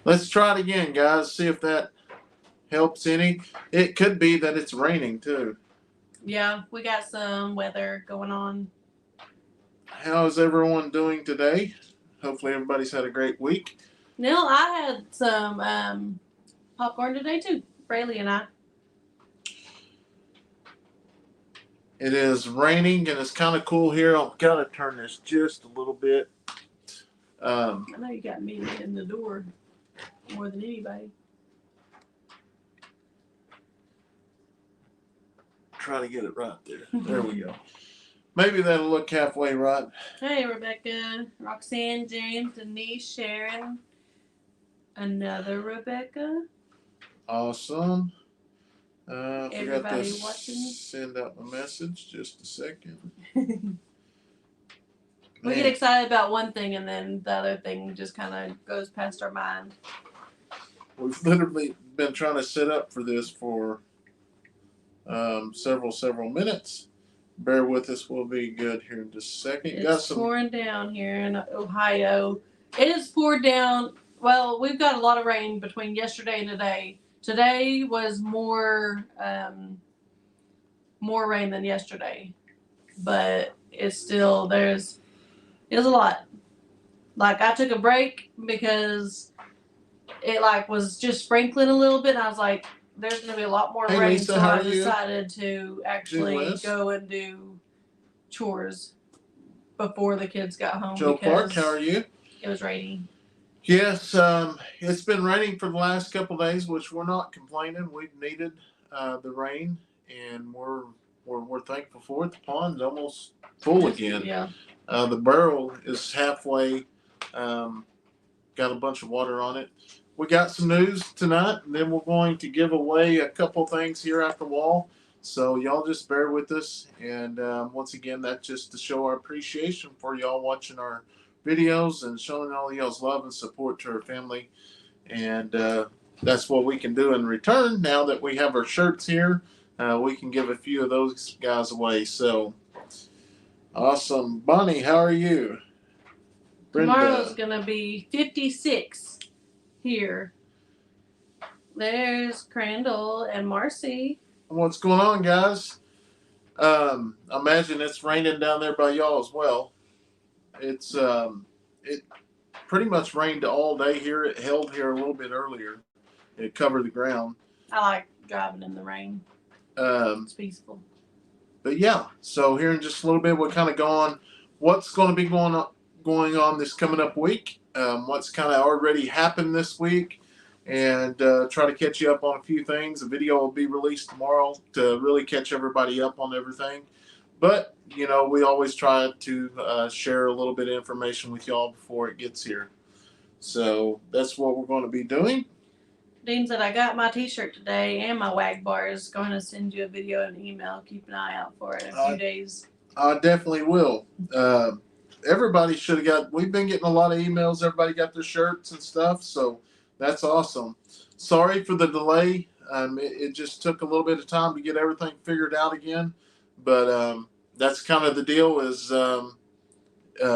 Let's try it again, guys. See if that helps any. It could be that it's raining too. Yeah, we got some weather going on. How is everyone doing today? Hopefully, everybody's had a great week. Neil, I had some popcorn today too. Braylee and I. It is raining and it's kind of cool here. I've got to turn this just a little bit. I know you got me in the door more than anybody. Try to get it right there. There we go. Maybe that'll look halfway right. Hey, Rebecca, Roxanne, James, Denise, Sharon, another Rebecca. Awesome. I forgot to watching. send out my message. Just a second. We get excited about one thing and then the other thing just kind of goes past our mind. We've literally been trying to set up for this for several minutes. Bear with us. We'll be good here in just a second. It's pouring down here in Ohio. It is poured down. Well, we've got a lot of rain between yesterday and today. Today was more rain than yesterday, but it's still it's a lot. Like I took a break because it was just sprinkling a little bit, and I was like, "There's gonna be a lot more rain," Lisa, so I decided to actually go and do chores before the kids got home. Joe Park, how are you? It was raining. Yes, it's been raining for the last couple of days, which we're not complaining. We've needed the rain, and we're thankful for it. The pond's almost full again. Yeah. The barrel is halfway. Got a bunch of water on it. We got some news tonight, and then we're going to give away a couple things here at the wall. So y'all just bear with us. And once again, that's just to show our appreciation for y'all watching our videos and showing all y'all's love and support to our family. And that's what we can do in return. Now that we have our shirts here, we can give a few of those guys away. So awesome. Bonnie, how are you? Brenda. Tomorrow's going to be 56 here. There's Crandall and Marcy. What's going on, guys? I imagine it's raining down there by y'all as well. It's it pretty much rained all day here. It held here a little bit earlier. It covered the ground. I like driving in the rain. It's peaceful. But yeah, so here in just a little bit, we'll kind of go on what's going to be going on this coming up week. What's kind of already happened this week, and try to catch you up on a few things. The video will be released tomorrow to really catch everybody up on everything. But, we always try to share a little bit of information with y'all before it gets here. So that's what we're going to be doing. Dean said, I got my t-shirt today and my Wag Bar is going to send you a video and email. Keep an eye out for it in a few days. I definitely will. Everybody should have we've been getting a lot of emails. Everybody got their shirts and stuff. So that's awesome. Sorry for the delay. It just took a little bit of time to get everything figured out again. But that's kind of the deal is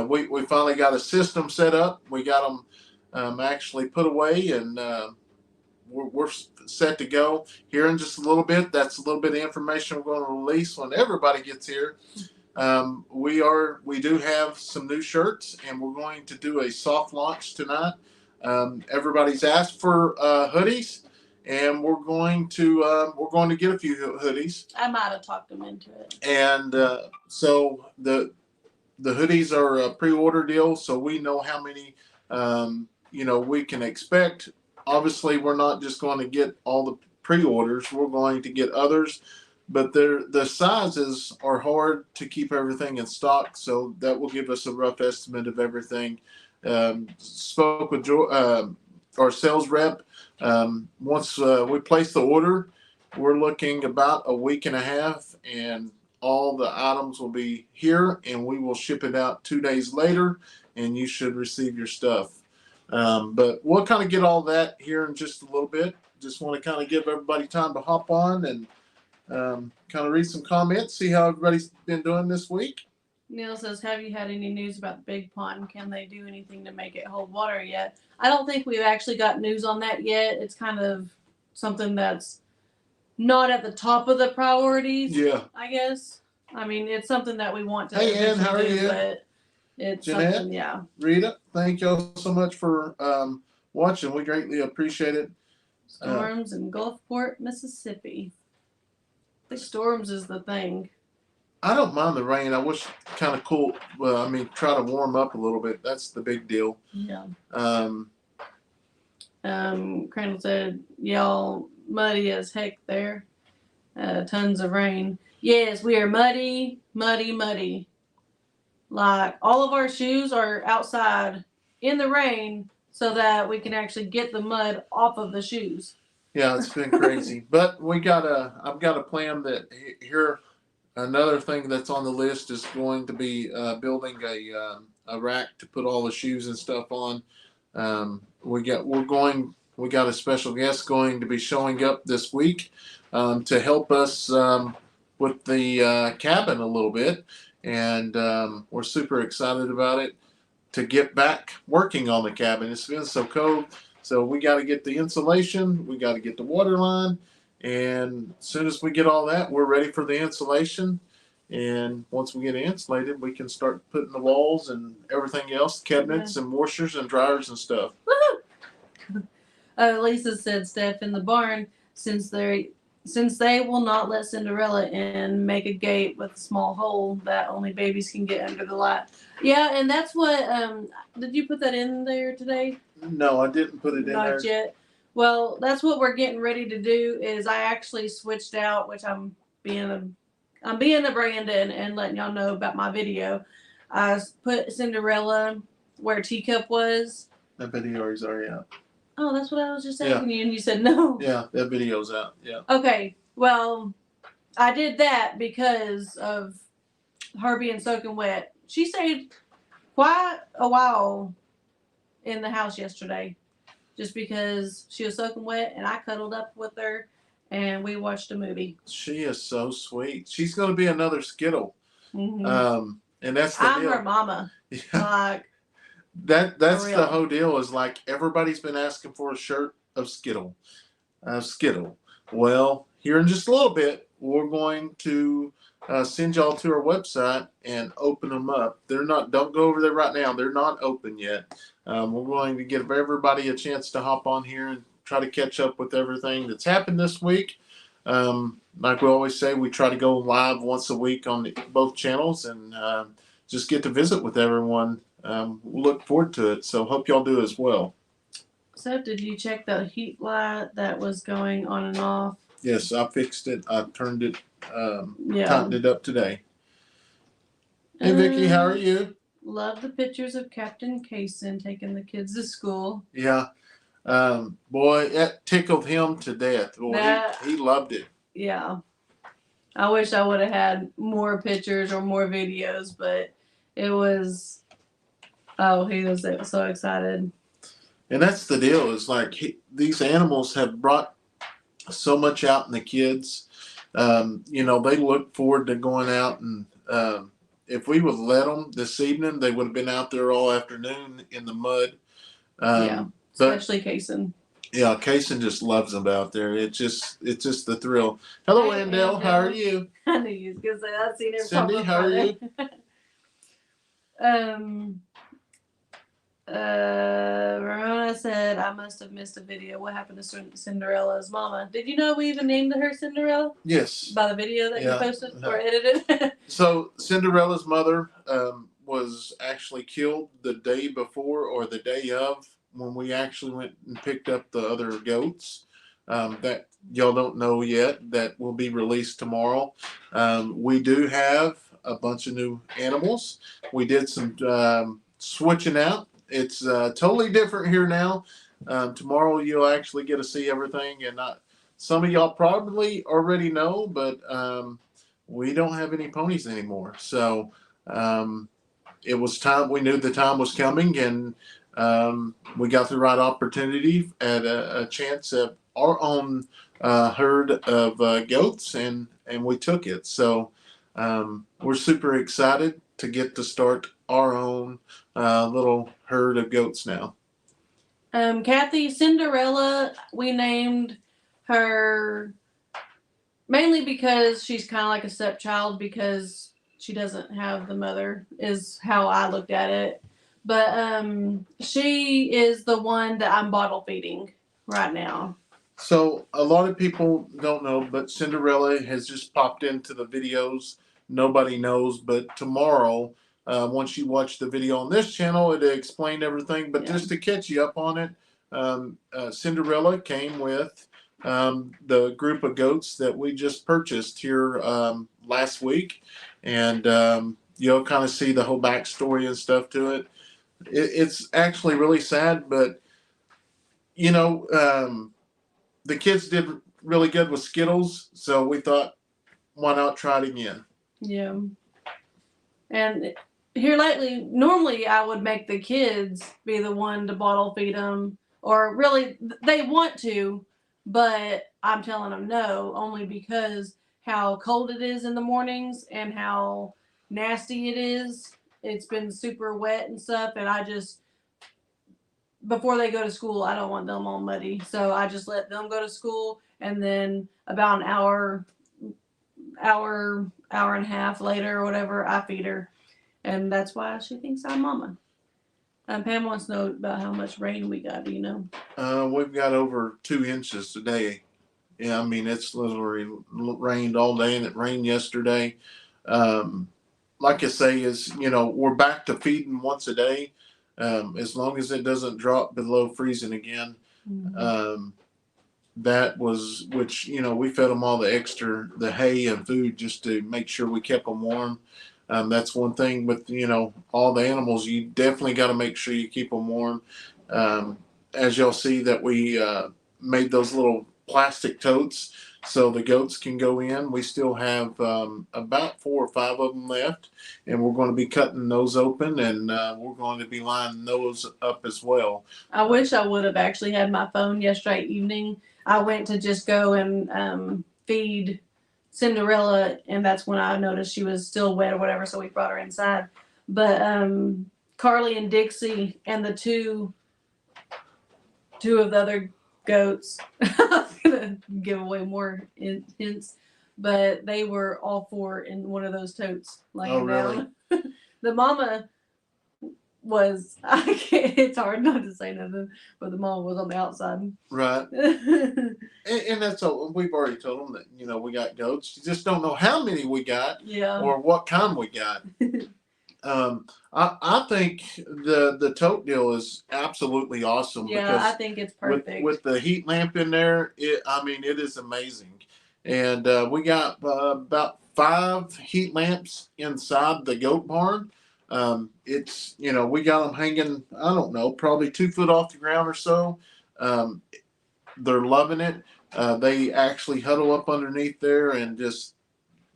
we finally got a system set up. We got them actually put away, and we're set to go. Here in just a little bit, that's a little bit of information we're going to release when everybody gets here. We do have some new shirts, and we're going to do a soft launch tonight. Everybody's asked for hoodies. And we're going to get a few hoodies. I might have talked them into it. And so the hoodies are a pre-order deal, so we know how many we can expect. Obviously, we're not just going to get all the pre-orders. We're going to get others, but the sizes are hard to keep everything in stock, so that will give us a rough estimate of everything. Spoke with our sales rep. Once we place the order, we're looking about a week and a half, and all the items will be here, and we will ship it out 2 days later, and you should receive your stuff. But we'll kind of get all that here in just a little bit. Just want to kind of give everybody time to hop on and kind of read some comments, see how everybody's been doing this week. Neil says, have you had any news about the big pond? Can they do anything to make it hold water yet? I don't think we've actually got news on that yet. It's kind of something that's not at the top of the priorities, Yeah. I guess. I mean, it's something that we want to Hey, Ann, how are do, you? but it's Jeanette? something, yeah. Rita, thank y'all so much for watching. We greatly appreciate it. Storms in Gulfport, Mississippi. I think storms is the thing. I don't mind the rain. I wish kind of cool. Well, I mean, try to warm up a little bit. That's the big deal. Yeah. Um, Crandall said, y'all muddy as heck there. Tons of rain. Yes, we are muddy, muddy, muddy. Like all of our shoes are outside in the rain so that we can actually get the mud off of the shoes. Yeah, it's been crazy. But I've got a plan that here. Another thing that's on the list is going to be building a rack to put all the shoes and stuff on. We got a special guest going to be showing up this week to help us with the cabin a little bit, and we're super excited about it to get back working on the cabin. It's been so cold, so we got to get the insulation, we got to get the water line. And as soon as we get all that, we're ready for the insulation. And once we get it insulated, we can start putting the walls and everything else, cabinets and washers and dryers and stuff. Lisa said, Steph, in the barn, since they will not let Cinderella in, make a gate with a small hole that only babies can get under the light. Yeah, and that's what. Did you put that in there today? No, I didn't put it in there. Not yet. Well, that's what we're getting ready to do. Is I actually switched out, which I'm being a Brandon and letting y'all know about my video. I put Cinderella where Teacup was. That video is already out. Oh, that's what I was just asking you, and you said no. Yeah, that video's out. Yeah. Okay, well, I did that because of her being soaking wet. She stayed quite a while in the house yesterday. Just because she was soaking wet, and I cuddled up with her, and we watched a movie. She is so sweet. She's going to be another Skittle. Mm-hmm. And that's the I'm deal. her mama. Yeah. Like that's the whole deal. Is like everybody's been asking for a shirt of Skittle. Well, here in just a little bit, we're going to send y'all to our website and open them up. Don't go over there right now. They're not open yet. We're going to give everybody a chance to hop on here and try to catch up with everything that's happened this week. Like we always say, we try to go live once a week on both channels and just get to visit with everyone. We look forward to it. So hope y'all do as well. So did you check the heat light that was going on and off? Yes, I fixed it. I turned it, tightened it up today. Hey, Vicky, how are you? Love the pictures of Captain Kayson taking the kids to school. Yeah. Boy, that tickled him to death. Boy, he loved it. Yeah. I wish I would have had more pictures or more videos, but it was, he was so excited. And that's the deal. Is like these animals have brought so much out in the kids. They look forward to going out, and if we would let them this evening, they would have been out there all afternoon in the mud. Especially Kayson. Yeah, Kayson just loves them out there. It's just the thrill. Hello, Andell. How are you? I knew you was gonna say I've seen him. Cindy, how are you? Ramona said I must have missed a video. What happened to Cinderella's mama? Did you know we even named her Cinderella? Yes. By the video that you posted or edited? So Cinderella's mother was actually killed the day before or the day of when we actually went and picked up the other goats. That y'all don't know yet. That will be released tomorrow. We do have a bunch of new animals. We did some switching out. It's totally different here now. Tomorrow you'll actually get to see everything, and some of y'all probably already know, but we don't have any ponies anymore. So it was time. We knew the time was coming, and we got the right opportunity at a chance of our own herd of goats, and we took it. So we're super excited. to get to start our own little herd of goats now. Kathy Cinderella, we named her mainly because she's kind of like a stepchild because she doesn't have the mother, is how I looked at it. But she is the one that I'm bottle feeding right now. So a lot of people don't know, but Cinderella has just popped into the videos. Nobody knows, but tomorrow, once you watch the video on this channel, it'll explain everything. But just to catch you up on it, Cinderella came with the group of goats that we just purchased here last week, and you'll kind of see the whole backstory and stuff to it. It's actually really sad, but you know. The kids did really good with Skittles, so we thought, why not try it again? Yeah. And here lately, normally I would make the kids be the one to bottle feed them, or really they want to, but I'm telling them no, only because how cold it is in the mornings and how nasty it is. It's been super wet and stuff, and I just before they go to school, I don't want them all muddy. So I just let them go to school, and then about an hour and a half later or whatever, I feed her. And that's why she thinks I'm mama. Pam wants to know about how much rain we got. Do you know? We've got over 2 inches today. Yeah, I mean, it's literally rained all day, and it rained yesterday. Like I say, we're back to feeding once a day. As long as it doesn't drop below freezing again. Mm-hmm. That was, which, we fed them all the hay and food just to make sure we kept them warm. That's one thing with, all the animals, you definitely got to make sure you keep them warm. As y'all see that we made those little plastic totes so the goats can go in. We still have about 4 or 5 of them left, and we're going to be cutting those open, and we're going to be lining those up as well. I wish I would have actually had my phone yesterday evening. I went to just go and feed Cinderella, and that's when I noticed she was still wet or whatever, so we brought her inside. But Carly and Dixie and the two of the other goats, I'm gonna give away more hints, but they were all 4 in one of those totes laying down. The mama was, it's hard not to say nothing, but the mama was on the outside. Right. and that's all. We've already told them that, we got goats. You just don't know how many we got, or what kind we got. I think the tote deal is absolutely awesome. Yeah, because I think it's perfect. With the heat lamp in there, it is amazing. And we got about 5 heat lamps inside the goat barn. It's, we got them hanging, I don't know, probably 2 foot off the ground or so. They're loving it. They actually huddle up underneath there and just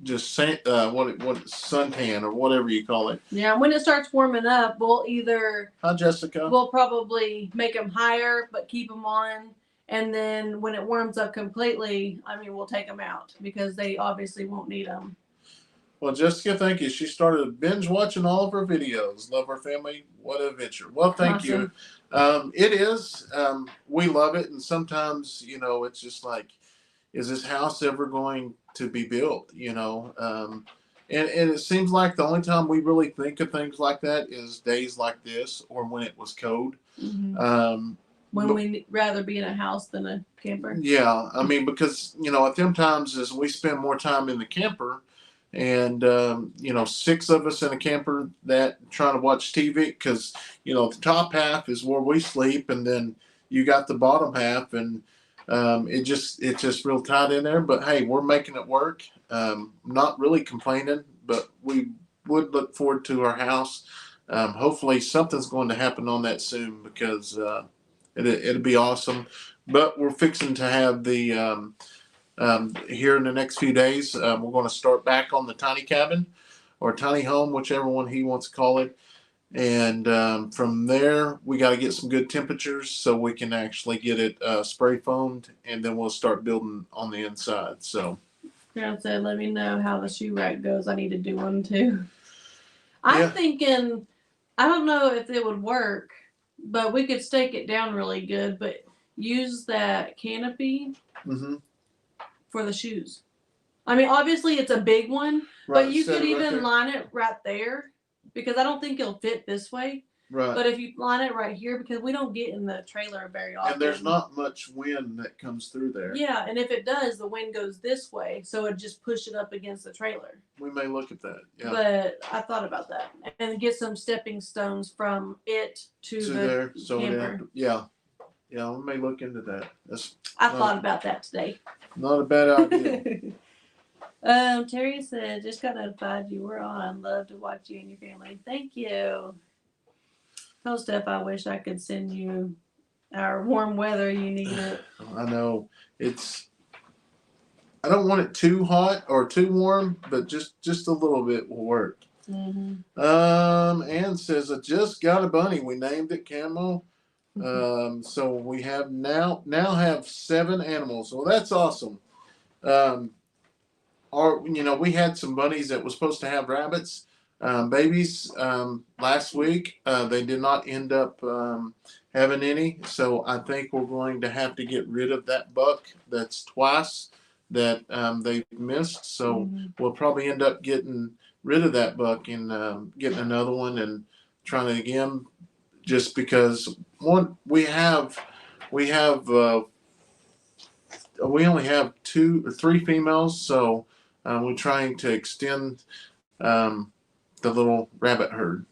suntan or whatever you call it. Yeah, when it starts warming up, we'll either hi Jessica. We'll probably make them higher, but keep them on. And then when it warms up completely, we'll take them out because they obviously won't need them. Well, Jessica, thank you. She started binge watching all of her videos. Love her family. What an adventure. Well, thank you. It is. We love it. And sometimes, it's just like, is this house ever going to be built? And it seems like the only time we really think of things like that is days like this or when it was cold. Mm-hmm. When we'd rather be in a house than a camper. Yeah. Because, at them times is we spend more time in the camper. And 6 of us in a camper that trying to watch TV because the top half is where we sleep, and then you got the bottom half, and it's just real tight in there. But hey, we're making it work. Not really complaining, but we would look forward to our house. Hopefully something's going to happen on that soon because it'll be awesome. But we're fixing to have the here in the next few days, we're going to start back on the tiny cabin or tiny home, whichever one he wants to call it. And from there, we got to get some good temperatures so we can actually get it spray foamed, and then we'll start building on the inside. So, Grandma said, let me know how the shoe rack goes. I need to do one too. I'm thinking, I don't know if it would work, but we could stake it down really good, but use that canopy Mm-hmm. for the shoes. I mean, obviously it's a big one, Right, but you set could it right even there. line it right there because I don't think it'll fit this way. Right. But if you line it right here, because we don't get in the trailer very often. And there's not much wind that comes through there. Yeah, and if it does, the wind goes this way, so it just push it up against the trailer. We may look at that. Yeah. But I thought about that and get some stepping stones from it to the there. So camper. yeah, we may look into that. I thought about that today. Not a bad idea. Terry said, just got notified you were on. Love to watch you and your family. Thank you. Tell Steph I wish I could send you our warm weather. You need it. I know. I don't want it too hot or too warm, but just a little bit will work. Mm-hmm. Ann says, I just got a bunny. We named it Camo. So we have now have 7 animals. Well, that's awesome. We had some bunnies that was supposed to have rabbits, babies, last week. They did not end up having any. So I think we're going to have to get rid of that buck. That's twice that they missed. So we'll probably end up getting rid of that buck and getting another one and trying it again. Just because we only have 2 or 3 females, so we're trying to extend the little rabbit herd.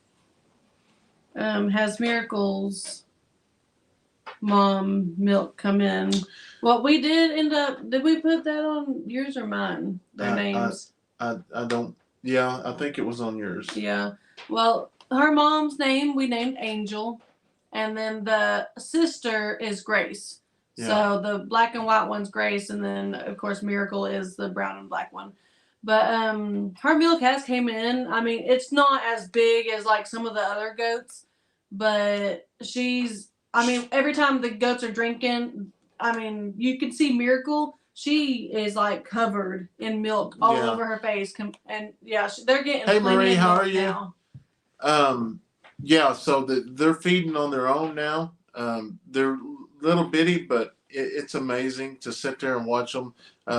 Has Miracle's mom milk come in? Well, we did end up. Did we put that on yours or mine? Their names. I don't. Yeah, I think it was on yours. Yeah. Well, her mom's name we named Angel, and then the sister is Grace. Yeah. So the black and white one's Grace, and then of course Miracle is the brown and black one. But her milk has came in. I mean, it's not as big as like some of the other goats, but every time the goats are drinking, I mean, you can see Miracle. She is like covered in milk all over her face, and they're getting. Hey Marie, how are you? Now. So they're feeding on their own now. They're little bitty, but it's amazing to sit there and watch them.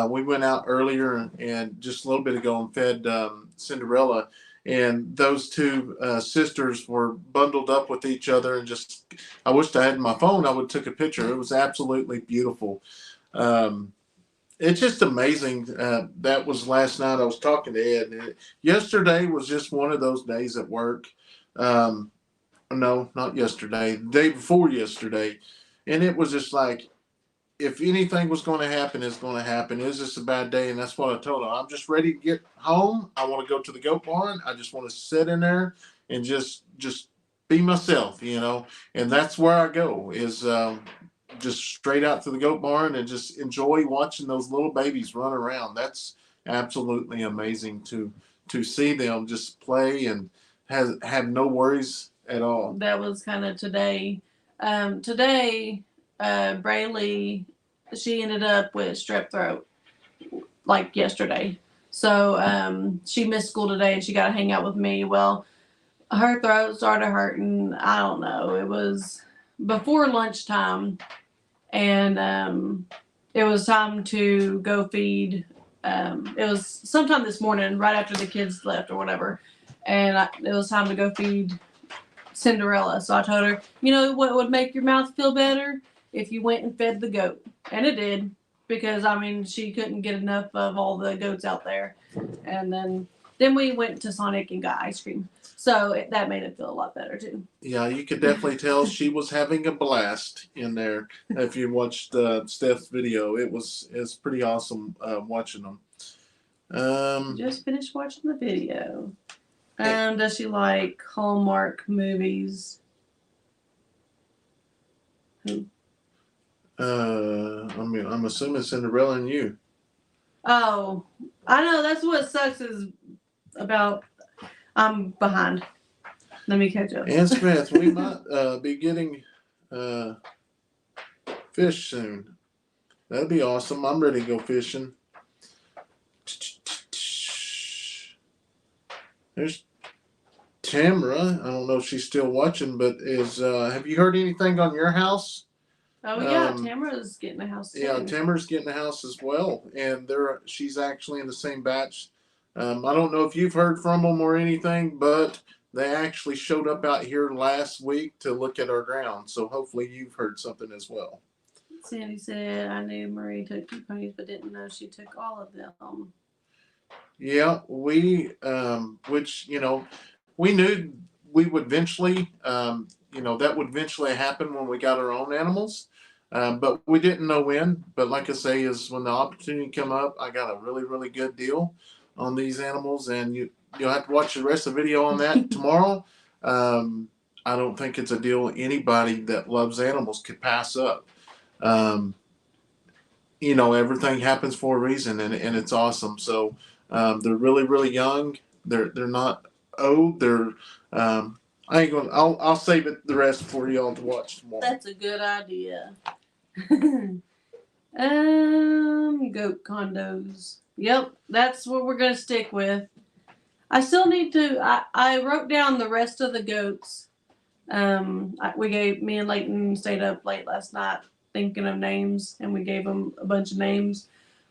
We went out earlier and just a little bit ago and fed Cinderella, and those 2 sisters were bundled up with each other and just. I wished I had my phone. I would have took a picture. It was absolutely beautiful. It's just amazing. That was last night. I was talking to Ed. Yesterday was just one of those days at work. No, not yesterday. The day before yesterday. And it was just like, if anything was going to happen, it's going to happen. It was just a bad day. And that's what I told her. I'm just ready to get home. I want to go to the goat barn. I just want to sit in there and just be myself, And that's where I go is just straight out to the goat barn and just enjoy watching those little babies run around. That's absolutely amazing to see them just play and have no worries at all. That was kind of today. Today, Braylee, she ended up with strep throat like yesterday. So she missed school today and she got to hang out with me. Well, her throat started hurting. I don't know. It was before lunchtime. And it was time to go feed. It was sometime this morning, right after the kids left or whatever. And it was time to go feed Cinderella. So I told her, you know what would make your mouth feel better? If you went and fed the goat. And it did. Because, she couldn't get enough of all the goats out there. And then we went to Sonic and got ice cream. So that made it feel a lot better too. Yeah, you could definitely tell she was having a blast in there. If you watched Steph's video, it's pretty awesome watching them. Just finished watching the video. Does she like Hallmark movies? Who? I'm assuming Cinderella and you. Oh, I know. That's what sucks is about. I'm behind. Let me catch up. Ann Smith, we might be getting fish soon. That'd be awesome. I'm ready to go fishing. There's Tamara, I don't know if she's still watching, but have you heard anything on your house? Oh yeah, Tamara's getting a house too. Yeah, Tamara's getting a house as well, and she's actually in the same batch. I don't know if you've heard from them or anything, but they actually showed up out here last week to look at our ground. So hopefully you've heard something as well. Sandy said, I knew Marie took 2 ponies, but didn't know she took all of them. Yeah, which, we knew we would eventually, that would eventually happen when we got our own animals. But we didn't know when. But like I say, is when the opportunity come up, I got a really, really good deal on these animals, and you'll have to watch the rest of the video on that tomorrow. I don't think it's a deal anybody that loves animals could pass up. Um, everything happens for a reason, and it's awesome. So they're really, really young. They're not old. They're I ain't gonna. I'll save it the rest for y'all to watch tomorrow. That's a good idea. Goat condos. Yep, that's what we're gonna stick with. I still need to. I wrote down the rest of the goats. Me and Leighton stayed up late last night thinking of names, and we gave them a bunch of names.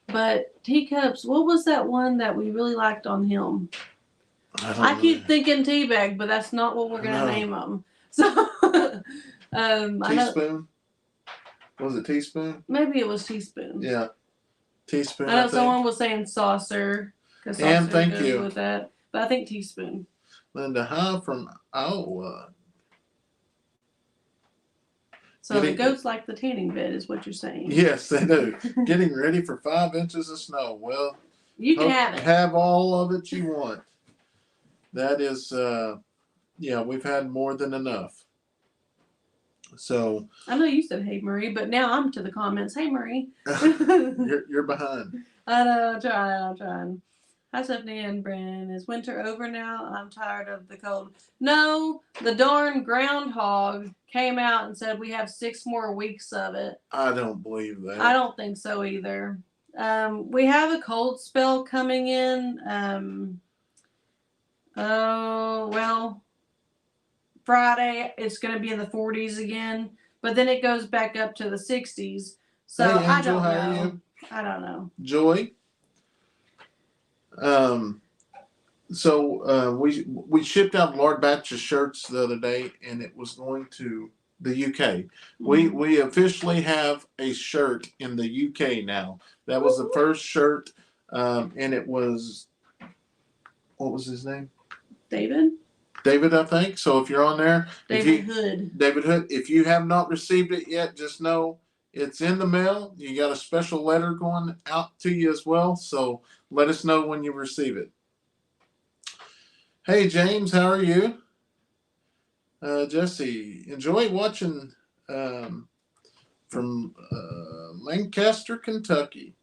But teacups, what was that one that we really liked on him? I keep thinking teabag, but that's not what we're gonna name them. So, Teaspoon. Was it teaspoon? Maybe it was teaspoon. Yeah, teaspoon. I know someone was saying saucer. And thank you with that, but I think teaspoon. Linda High from Iowa. So the goats like the tanning bed, is what you're saying. Yes, they do. Getting ready for 5 inches of snow. Well, you can have it. Have all of it you want. That is, we've had more than enough. So I know you said, "Hey Marie," but now I'm to the comments. Hey Marie. you're behind. I know. I'm trying. Hi Stephanie and Brandon. Is winter over now? I'm tired of the cold. No, the darn groundhog came out and said we have 6 more weeks of it. I don't believe that. I don't think so either. We have a cold spell coming in. Friday it's going to be in the 40s again, but then it goes back up to the 60s. So hey, Angel, I don't know. How are you? I don't know. Joy. We shipped out a large batch of shirts the other day, and it was going to the UK. Mm-hmm. We officially have a shirt in the UK now. That was the first shirt, and it was, what was his name? David, I think. So if you're on there, David Hood. If you have not received it yet, just know it's in the mail. You got a special letter going out to you as well. So let us know when you receive it. Hey, James, how are you? Jesse, enjoy watching from Lancaster, Kentucky.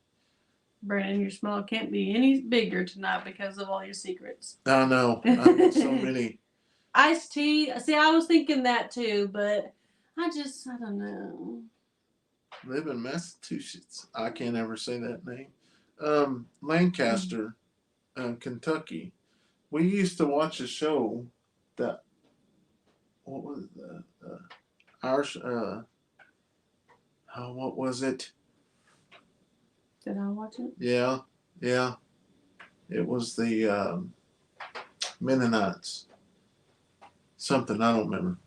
Brandon, your smile can't be any bigger tonight because of all your secrets. I know. I've got so many. Iced tea. See, I was thinking that too, but I don't know. Live in Massachusetts. I can't ever say that name. Lancaster, Kentucky. We used to watch a show that, what was what was it? Did I watch it? Yeah. It was the Mennonites. Something, I don't remember.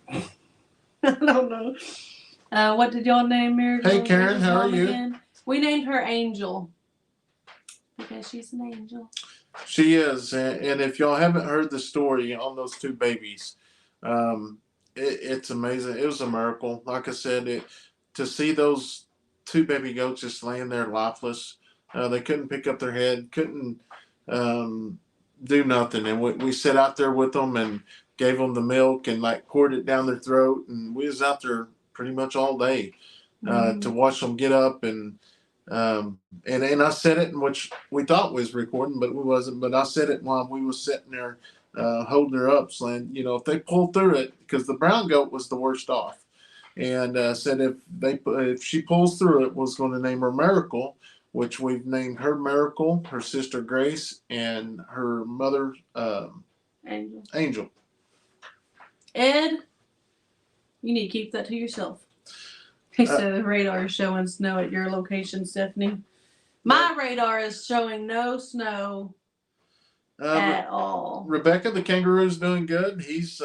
I don't know. What did y'all name Mary? Hey Karen, how are you? Again? We named her Angel because she's an angel. She is, and if y'all haven't heard the story on those 2 babies, it's amazing. It was a miracle. Like I said, to see those 2 baby goats just laying there lifeless, they couldn't pick up their head, couldn't do nothing, and we sat out there with them and gave them the milk and poured it down their throat, and we was out there pretty much all day to watch them get up and I said it, which we thought was recording, but we wasn't. But I said it while we was sitting there holding her up, saying, if they pull through it, because the brown goat was the worst off, and said if she pulls through it, was going to name her Miracle, which we've named her Miracle, her sister Grace, and her mother Angel. Angel. Ed, you need to keep that to yourself. He said the radar is showing snow at your location, Stephanie. My radar is showing no snow at all. Rebecca, the kangaroo's doing good. He's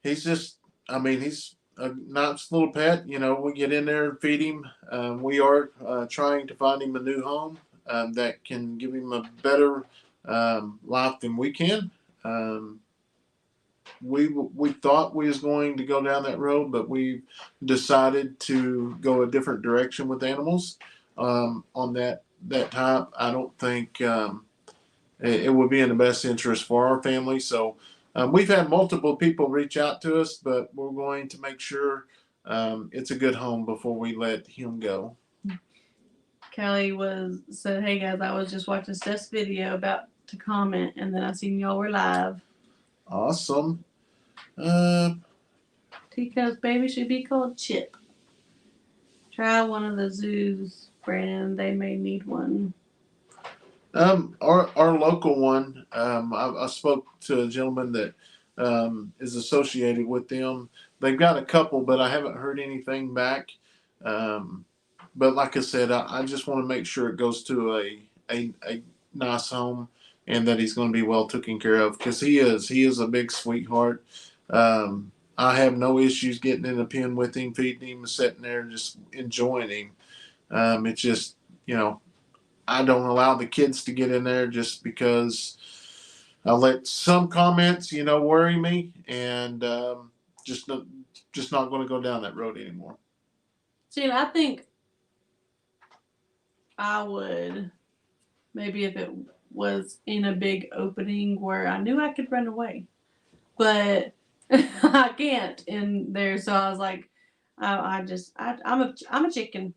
just, I mean, he's a nice little pet. You know, we get in there and feed him. We are trying to find him a new home that can give him a better life than we can. We thought we was going to go down that road, but we decided to go a different direction with animals. On that type, I don't think it would be in the best interest for our family. So we've had multiple people reach out to us, but we're going to make sure it's a good home before we let him go. Kelly said, "Hey guys, I was just watching Steph's video about to comment, and then I seen y'all were live." Awesome. Tico's baby should be called Chip. Try one of the zoos, Brandon. They may need one. Our local one. I spoke to a gentleman that is associated with them. They've got a couple, but I haven't heard anything back. But like I said, I just want to make sure it goes to a nice home and that he's going to be well taken care of, because he is a big sweetheart. I have no issues getting in a pen with him, feeding him, sitting there, just enjoying him. It's just, you know, I don't allow the kids to get in there just because I let some comments, you know, worry me, and just not going to go down that road anymore. See, and I think I would, maybe if it was in a big opening where I knew I could run away, but I can't in there. So I was like, I'm a chicken.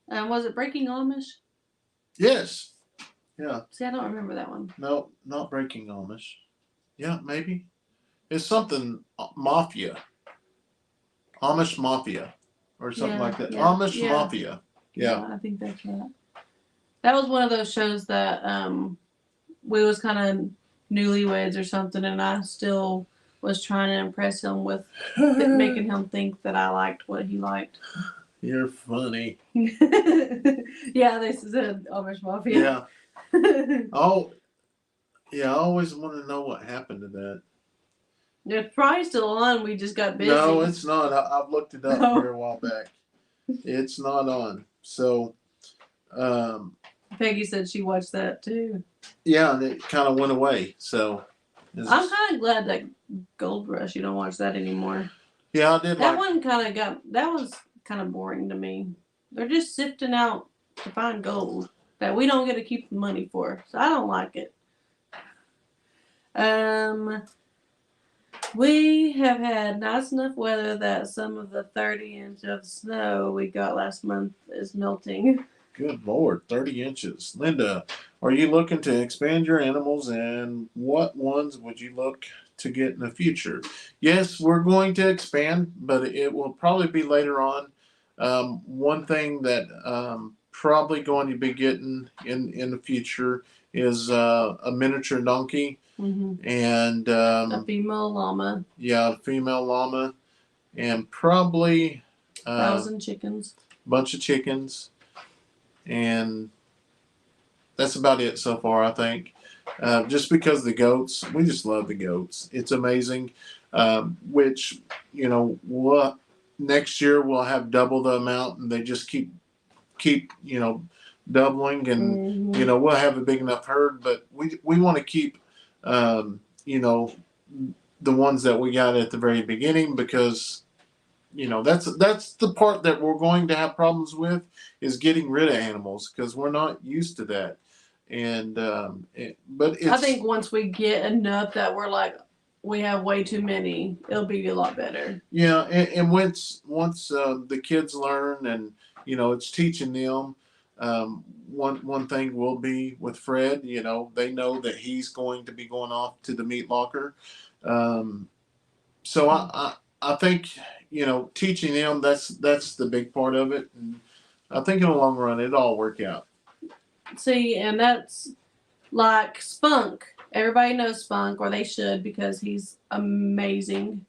Was it Breaking Amish? Yes. Yeah. See, I don't remember that one. No, not Breaking Amish. Yeah, maybe. It's something Mafia. Amish Mafia. Or something like that. Yeah, Amish Mafia. Yeah. I think that's right. That was one of those shows that we was kind of newlyweds or something, and I still was trying to impress him with making him think that I liked what he liked. You're funny. Yeah, they said Amish Mafia. Yeah. Oh, yeah. I always want to know what happened to that. It's probably still on. We just got busy. No, it's not. I've looked it up here a while back. It's not on. So, Peggy said she watched that too. Yeah, and it kind of went away. So, I'm kind of glad that Gold Rush, you don't watch that anymore. Yeah, I did. That one that was kind of boring to me. They're just sifting out to find gold that we don't get to keep the money for. So I don't like it. We have had nice enough weather that some of the 30 inch of snow we got last month is melting. Good Lord, 30 inches. Linda, are you looking to expand your animals, and what ones would you look to get in the future? Yes, we're going to expand, but it will probably be later on. One thing that probably going to be getting in the future is a miniature donkey. Mm-hmm. And a female llama. Yeah, a female llama, and probably 1,000 chickens. Bunch of chickens, and that's about it so far, I think. Just because the goats, we just love the goats. It's amazing. Which, you know, next year we'll have double the amount, and they just keep you know, doubling, and you know, we'll have a big enough herd. But we want to keep you know, the ones that we got at the very beginning, because you know, that's the part that we're going to have problems with, is getting rid of animals, because we're not used to that. And but it's, I think once we get enough that we're like, we have way too many, it'll be a lot better. Yeah, and once the kids learn, and you know, it's teaching them. One thing will be with Fred, you know, they know that he's going to be going off to the meat locker. So I think, you know, teaching them, that's the big part of it, and I think in the long run it'll all work out. See, and that's like Spunk. everybody knows Spunk, or they should, because he's amazing.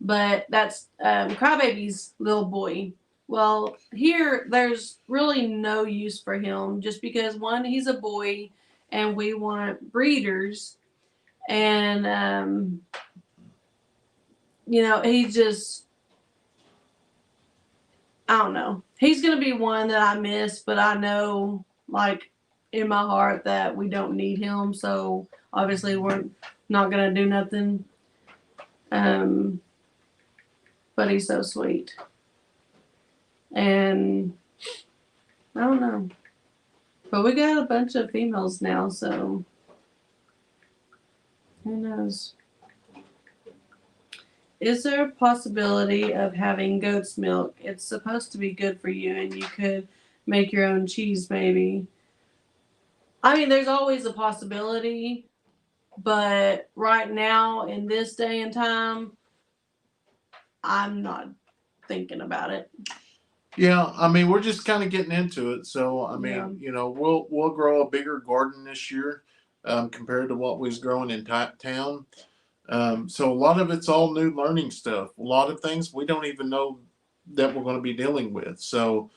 But that's Crybaby's little boy. Well, here there's really no use for him, just because one, he's a boy, and we want breeders, and he just, I don't know. He's gonna be one that I miss, but I know, like, in my heart that we don't need him, so obviously we're not gonna do nothing. But he's so sweet. And I don't know. But we got a bunch of females now, so who knows? Is there a possibility of having goat's milk? It's supposed to be good for you, and you could make your own cheese, maybe. I mean, there's always a possibility, but right now, in this day and time, I'm not thinking about it. Yeah, I mean, we're just kind of getting into it. So, I mean, Yeah. we'll grow a bigger garden this year compared to what was growing in town. So a lot of it's all new learning stuff. A lot of things we don't even know that we're going to be dealing with. So,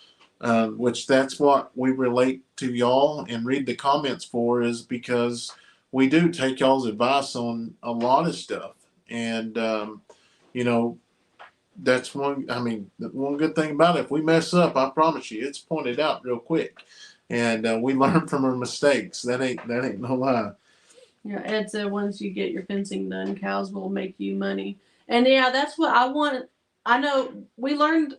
which that's what we relate to y'all and read the comments for, is because we do take y'all's advice on a lot of stuff. And, you know, that's one. I mean, one good thing about it, if we mess up, I promise you, it's pointed out real quick, and we learn from our mistakes. That ain't no lie. Yeah, Ed said once you get your fencing done, cows will make you money. And yeah, that's what I want. I know we learned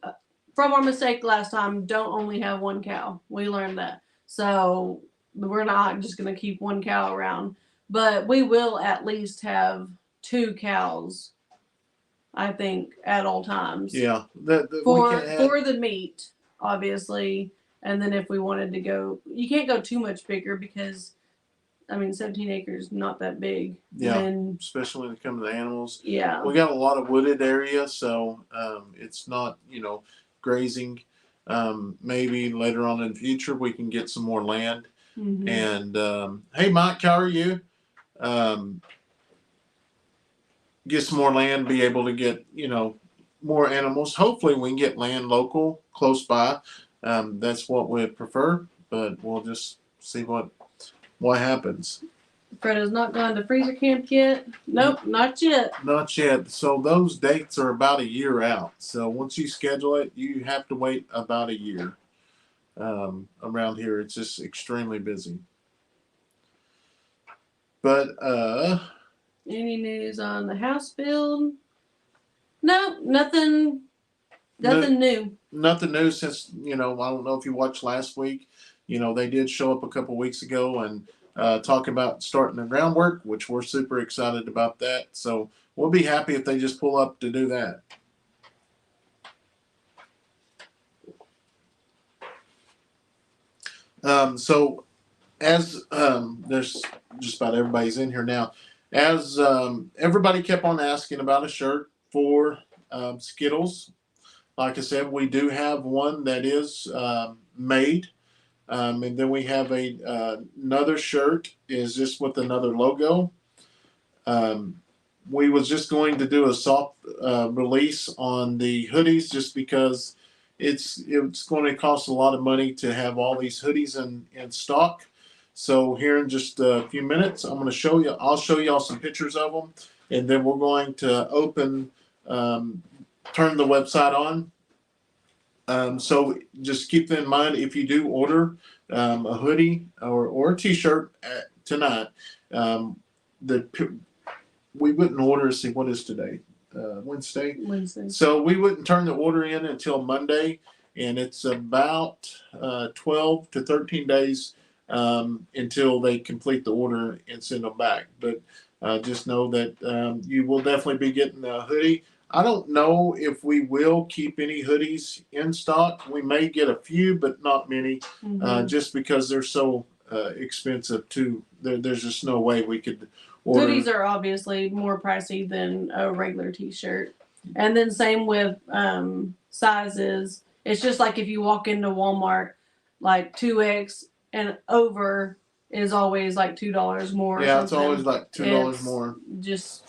from our mistake last time, don't only have one cow. We learned that. So we're not just going to keep one cow around. But we will at least have two cows, I think, at all times. Yeah, that we For can't have. for the meat, obviously. And then if we wanted to go, you can't go too much bigger, because I mean, 17 acres not that big. Yeah, And especially when it comes to animals. yeah, We got a lot of wooded area, so it's not grazing. Maybe later on in the future we can get some more land. mm-hmm. And hey, Mike, how are you? Um, get some more land, be able to get more animals. Hopefully, we can get land local, close by. That's what we prefer, but we'll just see what happens. Fred has not gone to freezer camp yet. Nope, not yet. Not yet. So those dates are about a year out. So once you schedule it, you have to wait about a year. Around here, it's just extremely busy. But Any news on the house build? No, nothing. Nothing new. Nothing new since I don't know if you watched last week. They did show up a couple weeks ago and talk about starting the groundwork, which we're super excited about that. So we'll be happy if they just pull up to do that. So as there's just about everybody's in here now, as everybody kept on asking about a shirt for Skittles. Like I said, we do have one that is made. And then we have another shirt is just with another logo. We was just going to do a soft release on the hoodies, just because it's going to cost a lot of money to have all these hoodies in stock. So here in just a few minutes, I'm going to show you. I'll show y'all some pictures of them, and then we're going to turn the website on. So just keep that in mind. If you do order a hoodie or a t-shirt tonight, we wouldn't order. See, what is today? Wednesday. So we wouldn't turn the order in until Monday, and it's about 12 to 13 days until they complete the order and send them back. But just know that you will definitely be getting a hoodie. I don't know if we will keep any hoodies in stock. We may get a few, but not many, just because they're so expensive too. There's just no way we could order. Hoodies are obviously more pricey than a regular t-shirt. And then same with sizes. It's just like if you walk into Walmart, like 2X and over, is always like $2 more. Yeah, or it's something. always like $2 It's more. Just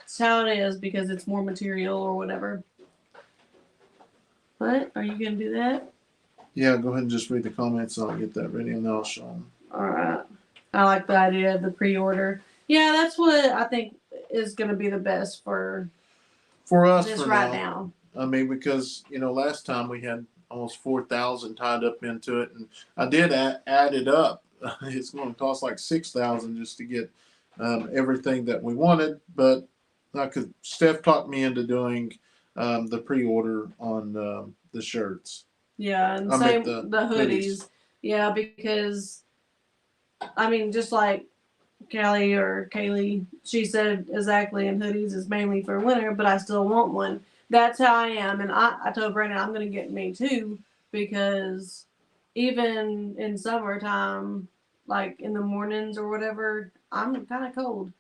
it's how it is because it's more material or whatever. But are you gonna do that? Yeah, go ahead and just read the comments. And I'll get that ready and then I'll show them. All right. I like the idea of the pre-order. Yeah, that's what I think is gonna be the best for us this for right now. now. I mean, because last time we had almost 4,000 tied up into it, and I did add it up. It's going to cost like 6,000 just to get everything that we wanted, but Steph talked me into doing the pre-order on the shirts. Yeah, and I same meant the hoodies. Yeah, because I mean, just like Callie or Kaylee, she said exactly, and hoodies is mainly for winter, but I still want one. That's how I am, and I told Brandon I'm gonna get me too because even in summertime, like in the mornings or whatever, I'm kind of cold,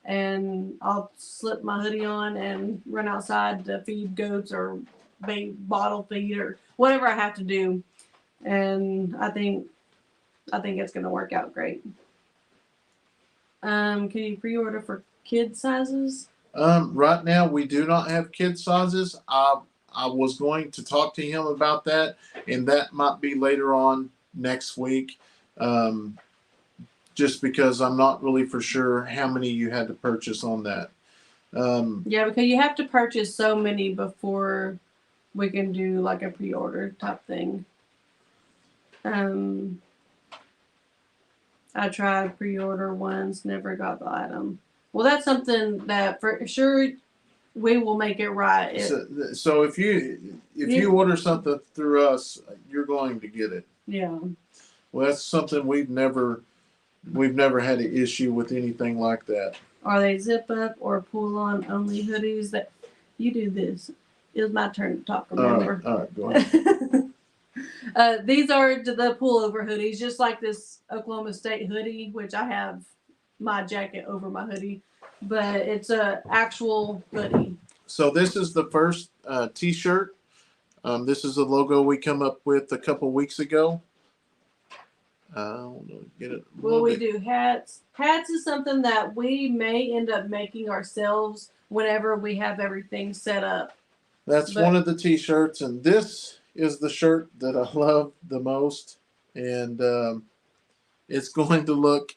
and I'll slip my hoodie on and run outside to feed goats or bottle feed or whatever I have to do, and I think it's gonna work out great. Can you pre-order for kid sizes? Right now, we do not have kid sizes. I was going to talk to him about that, and that might be later on next week. Um, just because I'm not really for sure how many you had to purchase on that. Yeah, because you have to purchase so many before we can do like a pre-order type thing. Um, I tried pre-order once, never got the item. Well, that's something that for sure we will make it right. So if you order something through us, you're going to get it. Yeah. Well, that's something we've never had an issue with anything like that. Are they zip up or pull on only hoodies? That you do this. It was my turn to talk. Remember? All right, go ahead. These are the pullover hoodies, just like this Oklahoma State hoodie, which I have my jacket over my hoodie, but it's a actual hoodie. So this is the first T-shirt. This is the logo we come up with a couple weeks ago. Get it. Well, we do hats. Hats is something that we may end up making ourselves whenever we have everything set up. That's one of the T-shirts, and this is the shirt that I love the most, and it's going to look.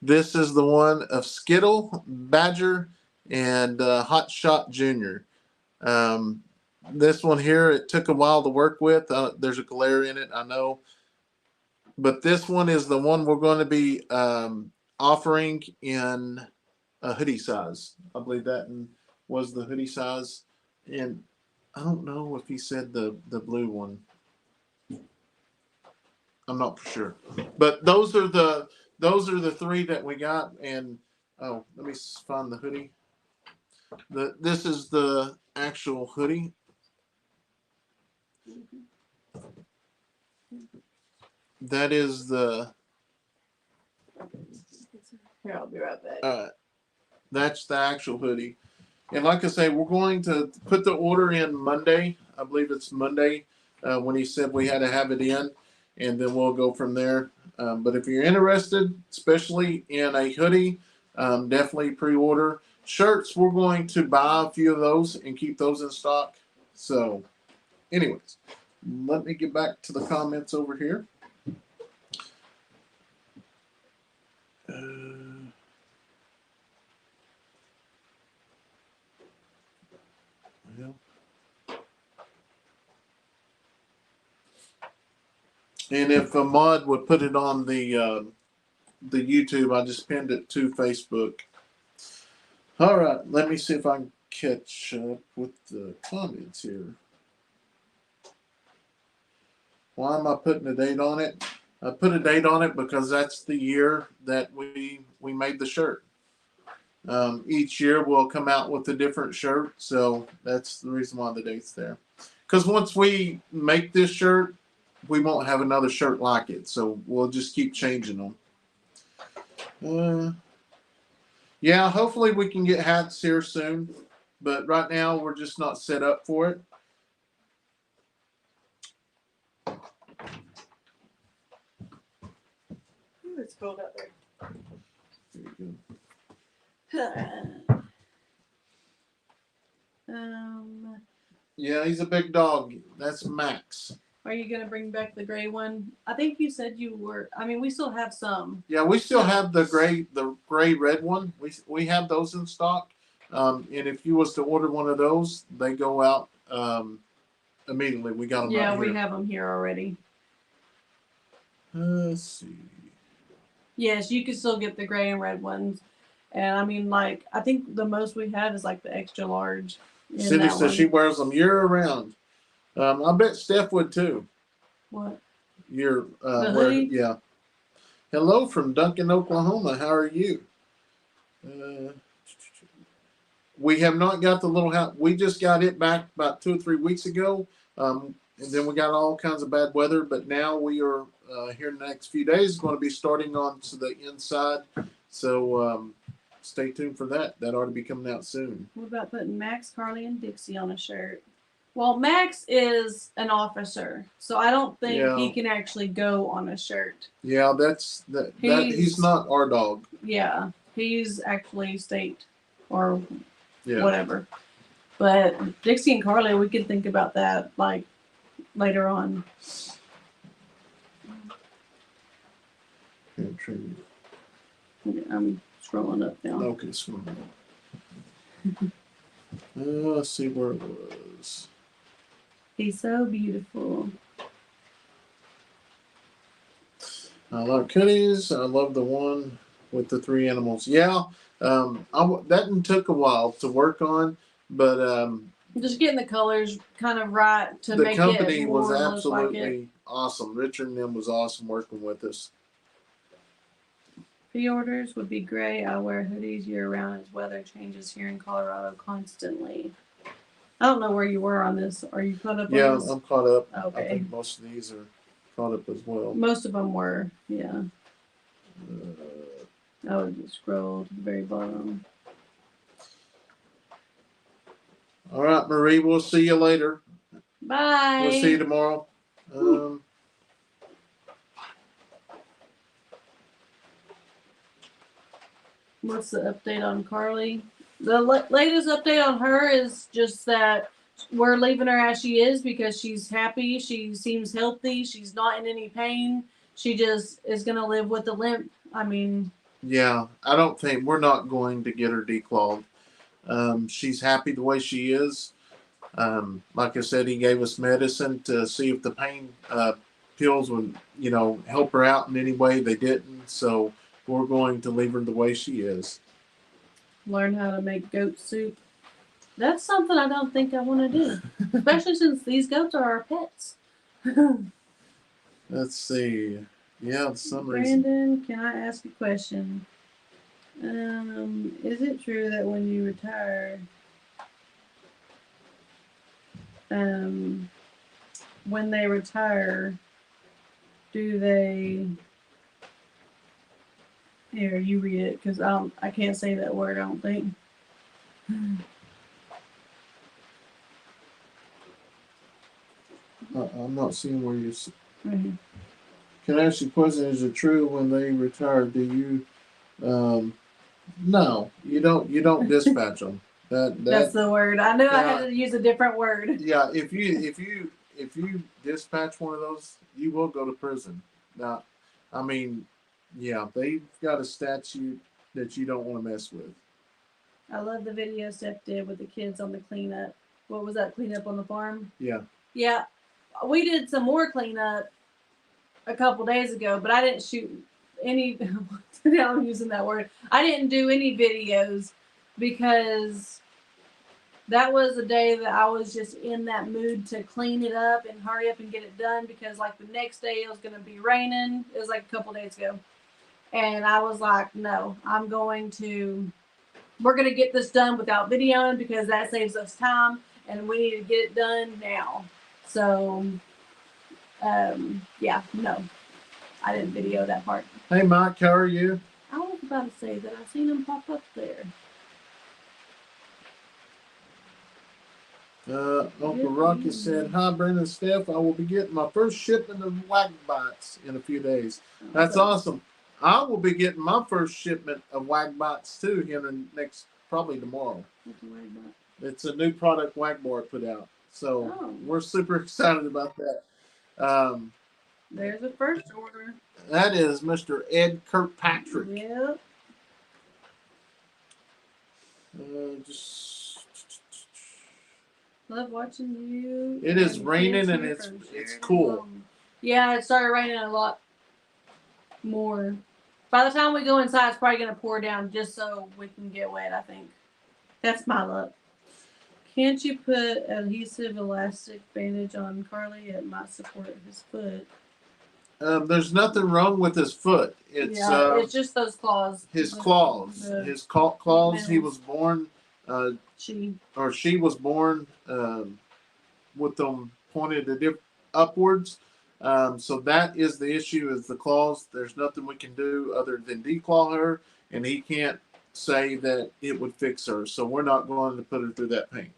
This is the one of Skittle, Badger, and Hot Shot Junior. This one here, it took a while to work with. There's a glare in it, I know. But this one is the one we're going to be offering in a hoodie size. I believe that was the hoodie size. And I don't know if he said the blue one. I'm not for sure. But those are the three that we got. And let me find the hoodie. This is the actual hoodie. That is the. Here, I'll be right back. That's the actual hoodie. And like I say, we're going to put the order in Monday. I believe it's Monday when he said we had to have it in, and then we'll go from there. But if you're interested, especially in a hoodie, definitely pre-order. Shirts, we're going to buy a few of those and keep those in stock. So, anyways, let me get back to the comments over here. And if Ahmad would put it on the YouTube, I just pinned it to Facebook. All right, let me see if I can catch up with the comments here. Why am I putting a date on it? I put a date on it because that's the year that we made the shirt. Each year we'll come out with a different shirt, so that's the reason why the date's there. Because once we make this shirt, we won't have another shirt like it, so we'll just keep changing them. Yeah, hopefully we can get hats here soon, but right now we're just not set up for it. It's cold out there. There you Yeah, he's a big dog. That's Max. Are you gonna bring back the gray one? I think you said you were. I mean, we still have some. Yeah, we still have the gray red one. We have those in stock. And if you was to order one of those, they go out immediately. We got them. Yeah, out we here. have them here already. Let's see. Yes, you can still get the gray and red ones. And I mean, like, I think the most we have is like the extra large. Cindy says she wears them year round. I bet Steph would too. What? The hoodie? Yeah. Hello from Duncan, Oklahoma. How are you? We have not got the little house. We just got it back about 2 or 3 weeks ago. And then we got all kinds of bad weather. But now we are here in the next few days going to be starting on to the inside. So stay tuned for that. That ought to be coming out soon. What about putting Max, Carly, and Dixie on a shirt? Well, Max is an officer, so I don't think he can actually go on a shirt. Yeah, he's not our dog. Yeah, he's actually state or Yeah. whatever. But Dixie and Carly, we can think about that like later on. I'm scrolling up now. Okay, scrolling up. Let's see where it was. He's so beautiful. I love kitties. I love the one with the 3 animals. Yeah, that took a while to work on, but just getting the colors kind of right to make it the company more was absolutely look like it. awesome. Richard and them was awesome working with us. Pre-orders would be great. I wear hoodies year round as weather changes here in Colorado constantly. I don't know where you were on this. Are you caught up on this? Yeah, I'm caught up. Okay. I think most of these are caught up as well. Most of them were, yeah. I would just scroll to the very bottom. All right, Marie, we'll see you later. Bye. We'll see you tomorrow. What's the update on Carly? The latest update on her is just that we're leaving her as she is because she's happy. She seems healthy. She's not in any pain. She just is going to live with the limp. I mean. Yeah, I don't think we're not going to get her declawed. She's happy the way she is. Like I said, he gave us medicine to see if the pain pills would, help her out in any way. They didn't. So we're going to leave her the way she is. Learn how to make goat soup. That's something I don't think I want to do, especially since these goats are our pets. Let's see. Yeah, for some Brandon, can I ask a question? Is it true that when you retire, when they retire, do they? Here, you read it because I can't say that word. I don't think. I'm not seeing where you. Right here. Can I ask you a question? Is it true when they retire? Do you? No, you don't. You don't dispatch them. That's the word. I knew I had to use a different word. Yeah, if you dispatch one of those, you will go to prison. Now, I mean, yeah, they've got a statute that you don't want to mess with. I love the video Steph did with the kids on the cleanup. What was that cleanup on the farm? Yeah. Yeah, we did some more cleanup a couple days ago, but I didn't shoot any. Now I'm using that word. I didn't do any videos because that was a day that I was just in that mood to clean it up and hurry up and get it done because like the next day it was going to be raining. It was like a couple days ago. And I was like, no, we're going to get this done without videoing because that saves us time and we need to get it done now. So, yeah, no, I didn't video that part. Hey, Mike, how are you? I was about to say that I seen him pop up there. Uncle Rocky said, "Hi, Brandon and Steph. I will be getting my first shipment of Wag Bites in a few days." That's awesome. I will be getting my first shipment of Wag Bites too here in the next, probably tomorrow. What's a Wag Bar? It's a new product Wag Bar put out. So we're super excited about that. Um, There's a first order. that is Mr. Ed Kirkpatrick. Yep. Just love watching you. It is raining and it's cool. Yeah, it started raining a lot more. By the time we go inside, it's probably going to pour down just so we can get wet, I think. That's my luck. Can't you put adhesive elastic bandage on Carly? It might support his foot. There's nothing wrong with his foot. It's just those claws. His claws. His claws. He was born. She was born with them pointed upwards. So that is the issue, is the claws. There's nothing we can do other than declaw her, and he can't say that it would fix her. So we're not going to put her through that pain.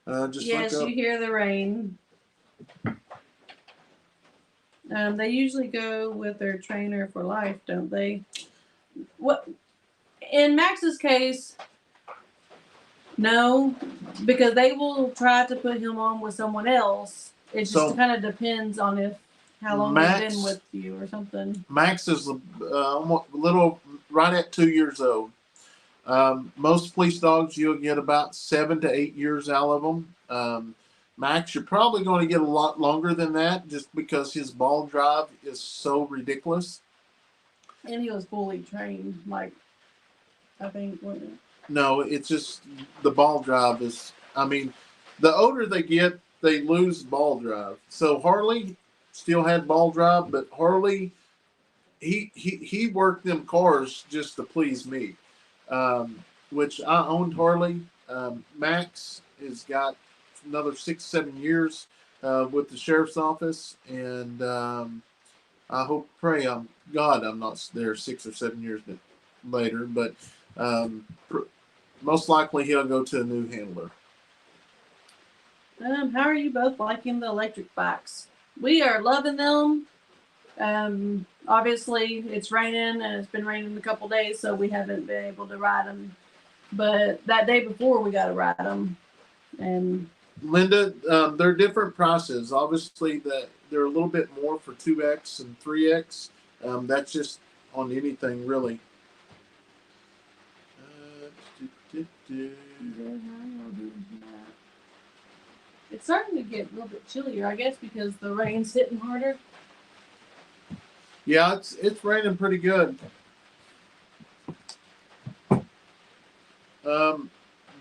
Yes, you hear the rain. They usually go with their trainer for life, don't they? What in Max's case, no, because they will try to put him on with someone else. It just kind of depends on how long they've been with you or something. Max is a little right at 2 years old. Most police dogs, you'll get about 7 to 8 years out of them. Max, you're probably going to get a lot longer than that, just because his ball drive is so ridiculous. And he was fully trained, like, I think, wasn't it? No, it's just the ball drive is. I mean, the older they get, they lose ball drive. So Harley still had ball drive, but Harley, he worked them cars just to please me. Which I owned Harley. Max has got another 6-7 years with the sheriff's office, and I hope, pray, God, I'm not there 6 or 7 years later, but most likely he'll go to a new handler. How are you both liking the electric bikes? We are loving them. Obviously, it's raining, and it's been raining a couple days, so we haven't been able to ride them. But that day before, we got to ride them. And Linda, they're different prices. Obviously, they're a little bit more for 2X and 3X. That's just on anything, really. It's starting to get a little bit chillier, I guess, because the rain's hitting harder. Yeah, it's raining pretty good.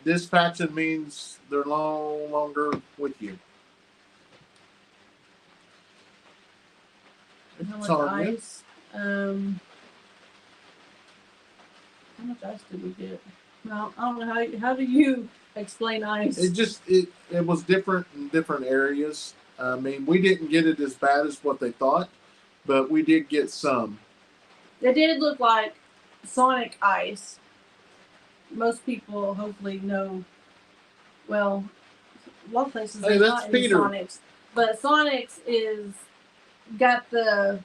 Dispatching means they're no longer with you. How much ice? How much ice did we get? Well, I don't know how do you explain ice? It was different in different areas. I mean, we didn't get it as bad as what they thought, but we did get some. It did look like Sonic ice. Most people hopefully know. Well, a lot of places they're not in Sonic's, but Sonic's is got the.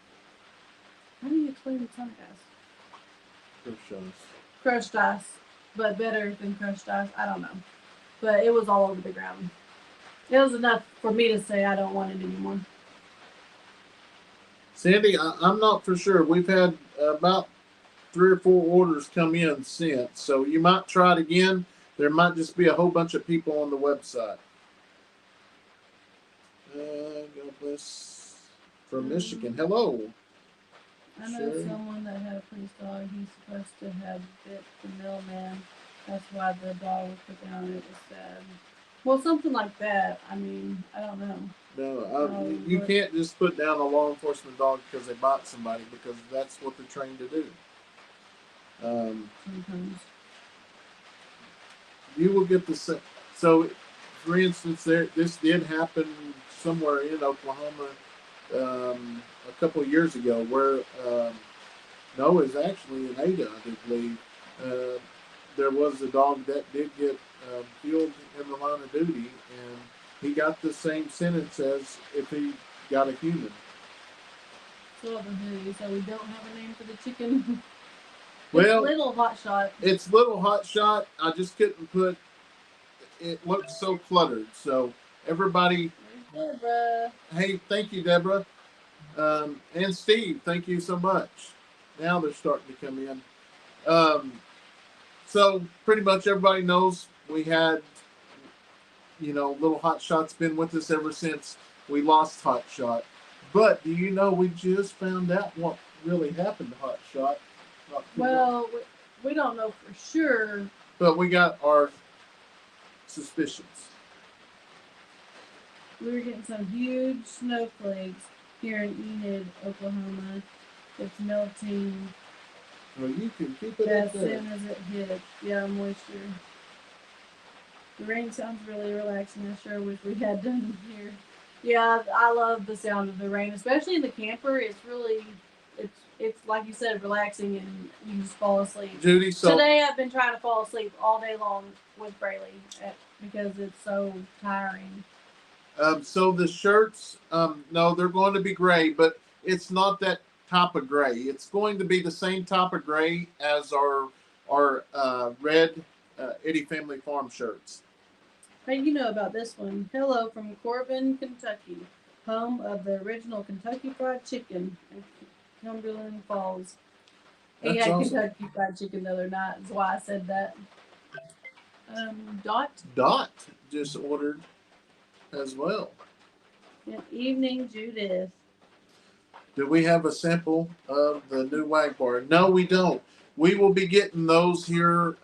How do you explain the Sonic ice? Crushed ice, but better than crushed ice. I don't know, but it was all over the ground. It was enough for me to say I don't want it anymore. Sandy, I'm not for sure. We've had about 3 or 4 orders come in since, so you might try it again. There might just be a whole bunch of people on the website. God bless. From Michigan. Hello. I know someone that had a police dog. He's supposed to have bit the mailman. That's why the dog was put down. It was sad. Well, something like that. I mean, I don't know. No, you can't just put down a law enforcement dog because they bite somebody, because that's what they're trained to do. Sometimes. You will get the same. So, for instance, this did happen somewhere in Oklahoma a couple of years ago, where no, it was actually in Ada, I do believe. There was a dog that did get killed in the line of duty, and he got the same sentence as if he got a human. Still have a hoodie, so we don't have a name for the chicken. Well, it's Little Hot Shot. It's Little Hot Shot. I just couldn't put. It looked so cluttered. So everybody, Deborah. hey, thank you, Deborah, and Steve. Thank you so much. Now they're starting to come in. Um, so pretty much everybody knows we had, Little Hot Shot's been with us ever since we lost Hot Shot. But do you know we just found out what really happened to Hot Shot? Well, we don't know for sure. But we got our suspicions. We were getting some huge snowflakes here in Enid, Oklahoma. It's melting Well, you can keep it as up there. soon as it hits. Yeah, moisture. The rain sounds really relaxing. I sure wish we had done here. Yeah, I love the sound of the rain, especially in the camper. It's really, it's like you said, relaxing, and you can just fall asleep. Judy, so Today I've been trying to fall asleep all day long with Braylee because it's so tiring. so the shirts, no, they're going to be gray, but it's not that type of gray. It's going to be the same type of gray as our red Eddy Family Farm shirts. Hey, you know about this one. Hello from Corbin, Kentucky, home of the original Kentucky Fried Chicken in Cumberland Falls. He That's had awesome. Kentucky Fried Chicken the other night. That's why I said that. Dot just ordered as well. Good evening, Judith. Do we have a sample of the new Wag Bar? No, we don't. We will be getting those here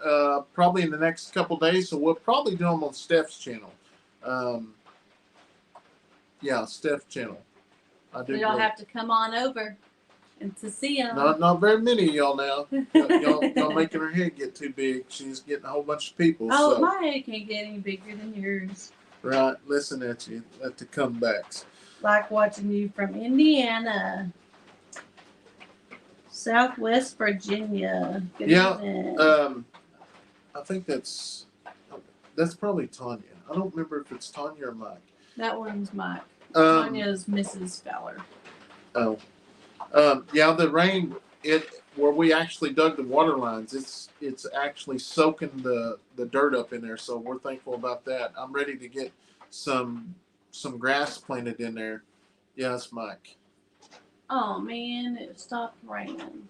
probably in the next couple days, so we'll probably do them on Steph's channel. Yeah, Steph's channel. So y'all have to come on over and to see them. Not very many of y'all now. y'all making her head get too big. She's getting a whole bunch of people. Oh, so. my head can't get any bigger than yours. Right, listen at you, at the comebacks. Like watching you from Indiana. Southwest Virginia. Good evening. I think that's probably Tanya. I don't remember if it's Tanya or Mike. That one's Mike. Tanya's Mrs. Fowler. Oh, yeah, the rain where we actually dug the water lines. It's actually soaking the dirt up in there. So we're thankful about that. I'm ready to get some grass planted in there. Yeah, it's Mike. Oh man, it stopped raining.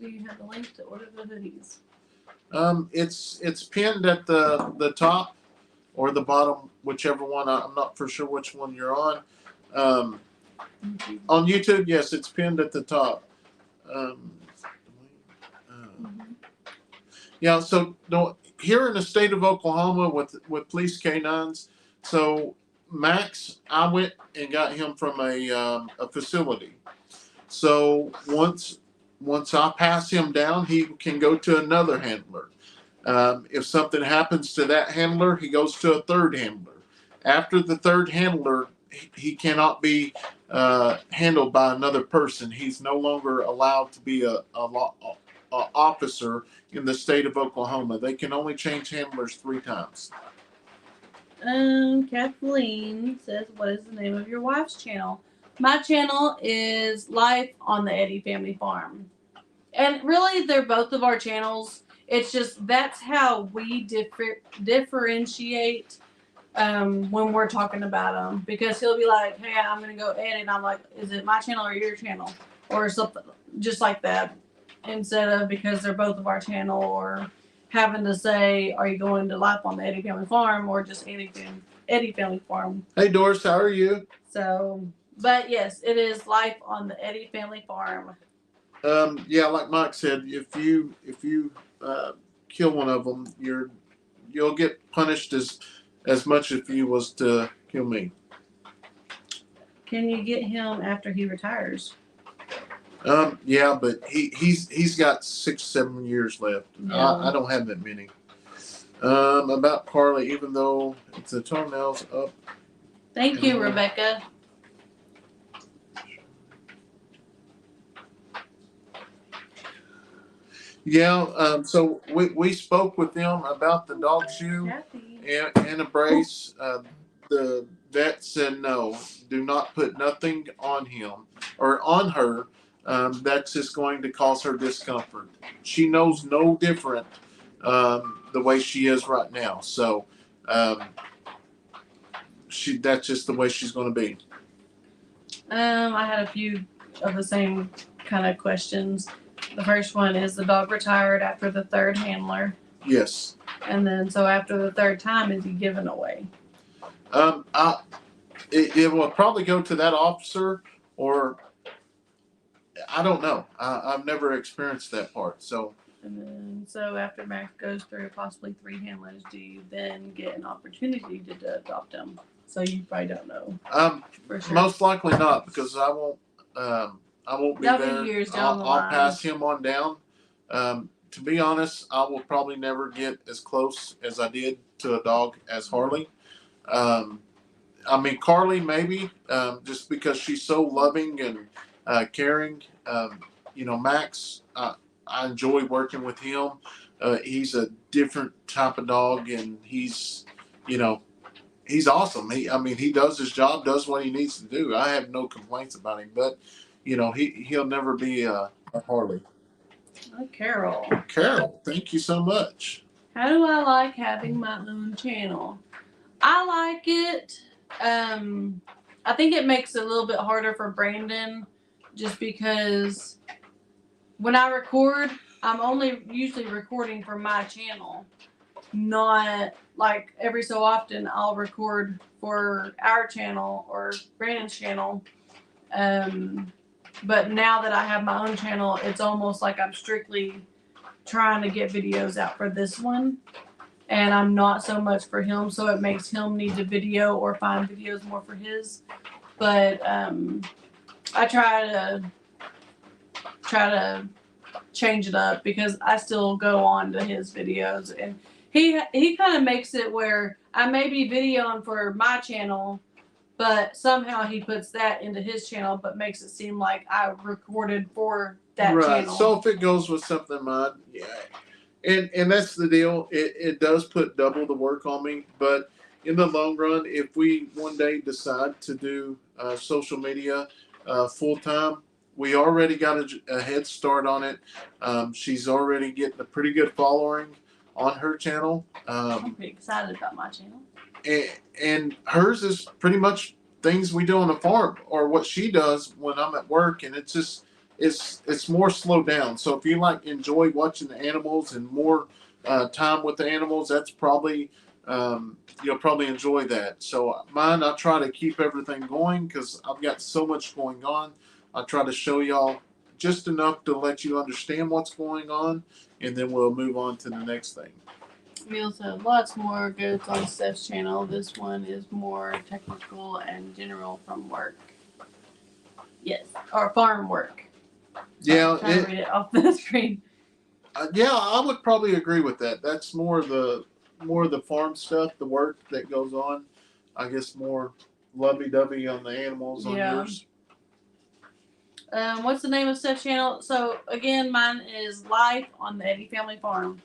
Do you have the link to order the hoodies? It's pinned at the top or the bottom, whichever one. I'm not for sure which one you're on. On YouTube, yes, it's pinned at the top. Yeah, so here in the state of Oklahoma with police canines, so Max, I went and got him from a facility. So once I pass him down, he can go to another handler. If something happens to that handler, he goes to a third handler. After the third handler, he cannot be handled by another person. He's no longer allowed to be a officer in the state of Oklahoma. They can only change handlers 3 times. Kathleen says, what is the name of your wife's channel? My channel is Life on the Eddy Family Farm. And really, they're both of our channels. It's just that's how we differentiate when we're talking about them. Because he'll be like, hey, I'm going to go edit. And I'm like, is it my channel or your channel? Or something just like that. Instead of because they're both of our channel, or having to say, are you going to Life on the Eddy Family Farm or just Eddy Family Farm? Hey, Doris, how are you? So, but yes, it is Life on the Eddy Family Farm. Yeah, like Mike said, if you kill one of them, you'll get punished as much if you was to kill me. Can you get him after he retires? Yeah, but he's got 6-7 years left. Yeah. I don't have that many. About Carly, even though it's the toenails up. Thank you, Rebecca. Yeah. So we spoke with them about the dog shoe Kathy. and a brace. The vet said no, do not put nothing on him or on her. That's just going to cause her discomfort. She knows no different the way she is right now. So um, that's just the way she's going to be. I had a few of the same kind of questions. The first one is the dog retired after the third handler, Yes. and then so after the third time, is he given away? It will probably go to that officer, or I don't know. I've never experienced that part. So And then so after Max goes through possibly 3 handlers, do you then get an opportunity to adopt him? So you probably don't know for sure. most likely not, because I won't be That'll there. be years down the I'll line. pass him on down. To be honest, I will probably never get as close as I did to a dog as Harley. I mean, Carly maybe, just because she's so loving and caring. Max, I enjoy working with him. He's a different type of dog, and he's awesome. He does his job, does what he needs to do. I have no complaints about him, but he'll never be a Harley. Carol. Carol, thank you so much. How do I like having my own channel? I like it. I think it makes it a little bit harder for Brandon, just because when I record, I'm only usually recording for my channel. Not like every so often I'll record for our channel or Brandon's channel. But now that I have my own channel, it's almost like I'm strictly trying to get videos out for this one. And I'm not so much for him, so it makes him need to video or find videos more for his. But I try to change it up, because I still go on to his videos, and he kind of makes it where I may be videoing for my channel, but somehow he puts that into his channel, but makes it seem like I recorded for that right. channel. So if it goes with something mine, yeah. And that's the deal. It does put double the work on me, but in the long run, if we one day decide to do social media full time, we already got a head start on it. She's already getting a pretty good following on her channel. I'm pretty excited about my channel. And hers is pretty much things we do on the farm, or what she does when I'm at work, and it's just it's more slowed down. So if you enjoy watching the animals and more time with the animals, that's probably you'll probably enjoy that. So mine, I try to keep everything going because I've got so much going on. I try to show y'all just enough to let you understand what's going on, and then we'll move on to the next thing. We also have lots more goats on Steph's channel. This one is more technical and general from work. Yes, or farm work. Yeah, I'm trying to read it off the screen. Yeah, I would probably agree with that. That's more of the farm stuff, the work that goes on. I guess more lovey-dovey on the animals on yours. What's the name of Steph's channel? So again, mine is Life on the Eddy Family Farm,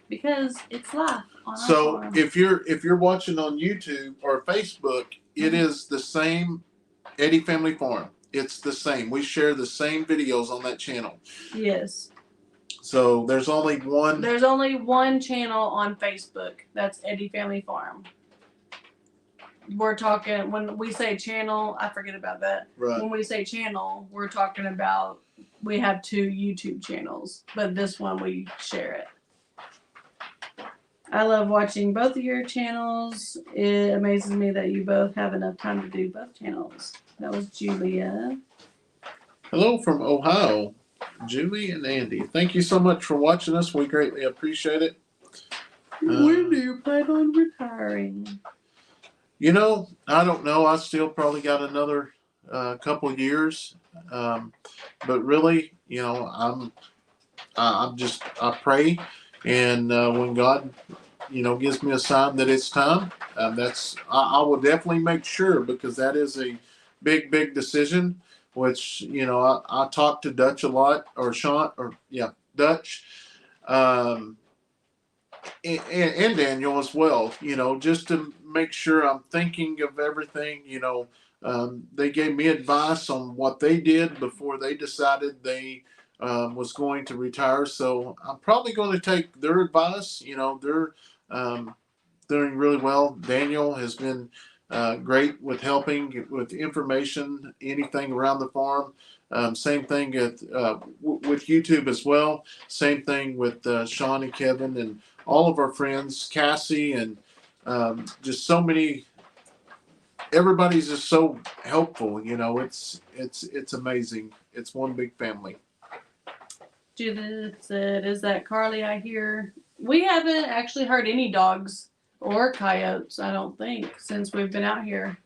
because it's life on our farm. if you're watching on YouTube or Facebook, it is the same Eddy Family Farm. It's the same. We share the same videos on that channel. Yes. So there's only one. There's only one channel on Facebook. That's Eddy Family Farm. We're talking, when we say channel, I forget about that. Right. When we say channel, we're talking about we have 2 YouTube channels, but this one we share it. I love watching both of your channels. It amazes me that you both have enough time to do both channels. That was Julia. Hello from Ohio, Julie and Andy. Thank you so much for watching us. We greatly appreciate it. When do you plan on retiring? I don't know. I still probably got another couple years, but really, I pray, and when God, gives me a sign that it's time, I will definitely make sure, because that is a big decision. Which I talk to Dutch a lot, or Sean, Dutch, um, and Daniel as well. Just to make sure I'm thinking of everything. They gave me advice on what they did before they decided they was going to retire. So I'm probably going to take their advice. They're um, doing really well. Daniel has been great with helping with information, anything around the farm. Same thing with YouTube as well. Same thing with Sean and Kevin and all of our friends, Cassie, and just so many. Everybody's just so helpful. It's amazing. It's one big family. Judith said, "Is that Carly I hear?" We haven't actually heard any dogs or coyotes, I don't think, since we've been out here.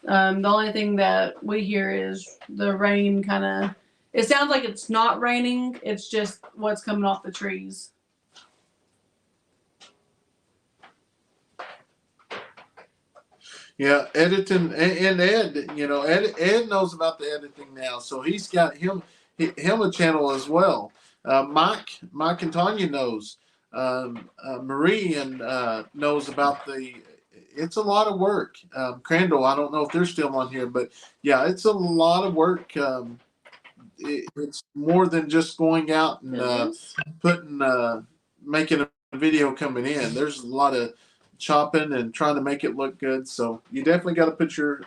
The only thing that we hear is the rain kind of. It sounds like it's not raining. It's just what's coming off the trees. Yeah, editing and Ed. Ed knows about the editing now, so he's got him a channel as well. Mike and Tanya knows. Marie and knows about the. It's a lot of work. Crandall, I don't know if they're still on here, but yeah, it's a lot of work. It's more than just going out and putting making a video coming in. There's a lot of chopping and trying to make it look good. So you definitely got to put your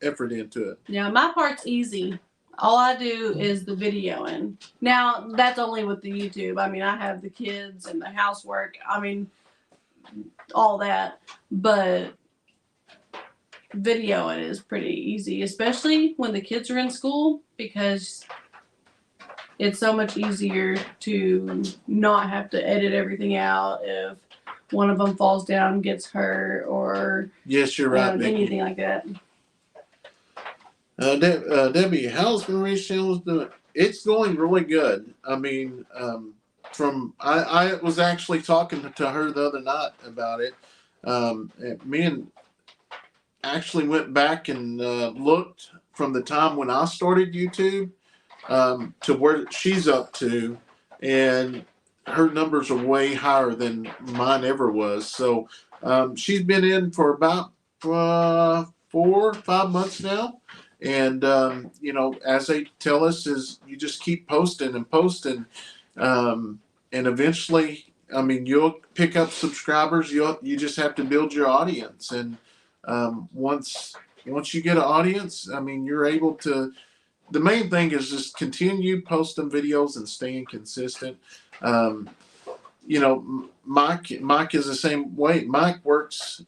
effort into it. Yeah, my part's easy. All I do is the videoing. Now, that's only with the YouTube. I mean, I have the kids and the housework. I mean, all that. But videoing is pretty easy, especially when the kids are in school, because it's so much easier to not have to edit everything out if one of them falls down, gets hurt, or yes, you're right, anything like that. Debbie, how's Marie's channel doing? It's going really good. I mean, I was actually talking to her the other night about it. Me and actually went back and looked from the time when I started YouTube to where she's up to, and her numbers are way higher than mine ever was. So she's been in for about 4 or 5 months now. And as they tell us, is you just keep posting and posting, and eventually, I mean, you'll pick up subscribers. You just have to build your audience, and once you get an audience, I mean, you're able to. The main thing is just continue posting videos and staying consistent. Mike is the same way. Mike works.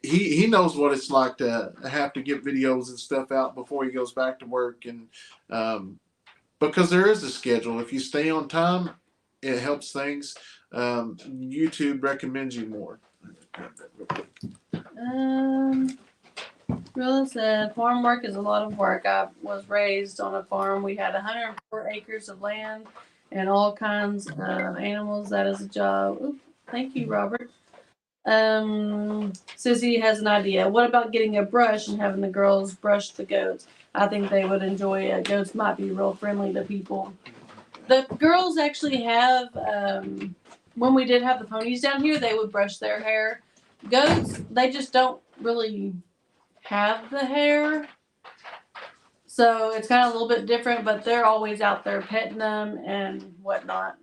He knows what it's like to have to get videos and stuff out before he goes back to work, and because there is a schedule. If you stay on time, it helps things. YouTube recommends you more. Rilla said, farm work is a lot of work. I was raised on a farm. We had 104 acres of land and all kinds of animals. That is a job. Ooh, thank you, Robert. Sissy has an idea. What about getting a brush and having the girls brush the goats? I think they would enjoy it. Goats might be real friendly to people. The girls actually have, when we did have the ponies down here, they would brush their hair. Goats, they just don't really have the hair. So it's kind of a little bit different, but they're always out there petting them and whatnot.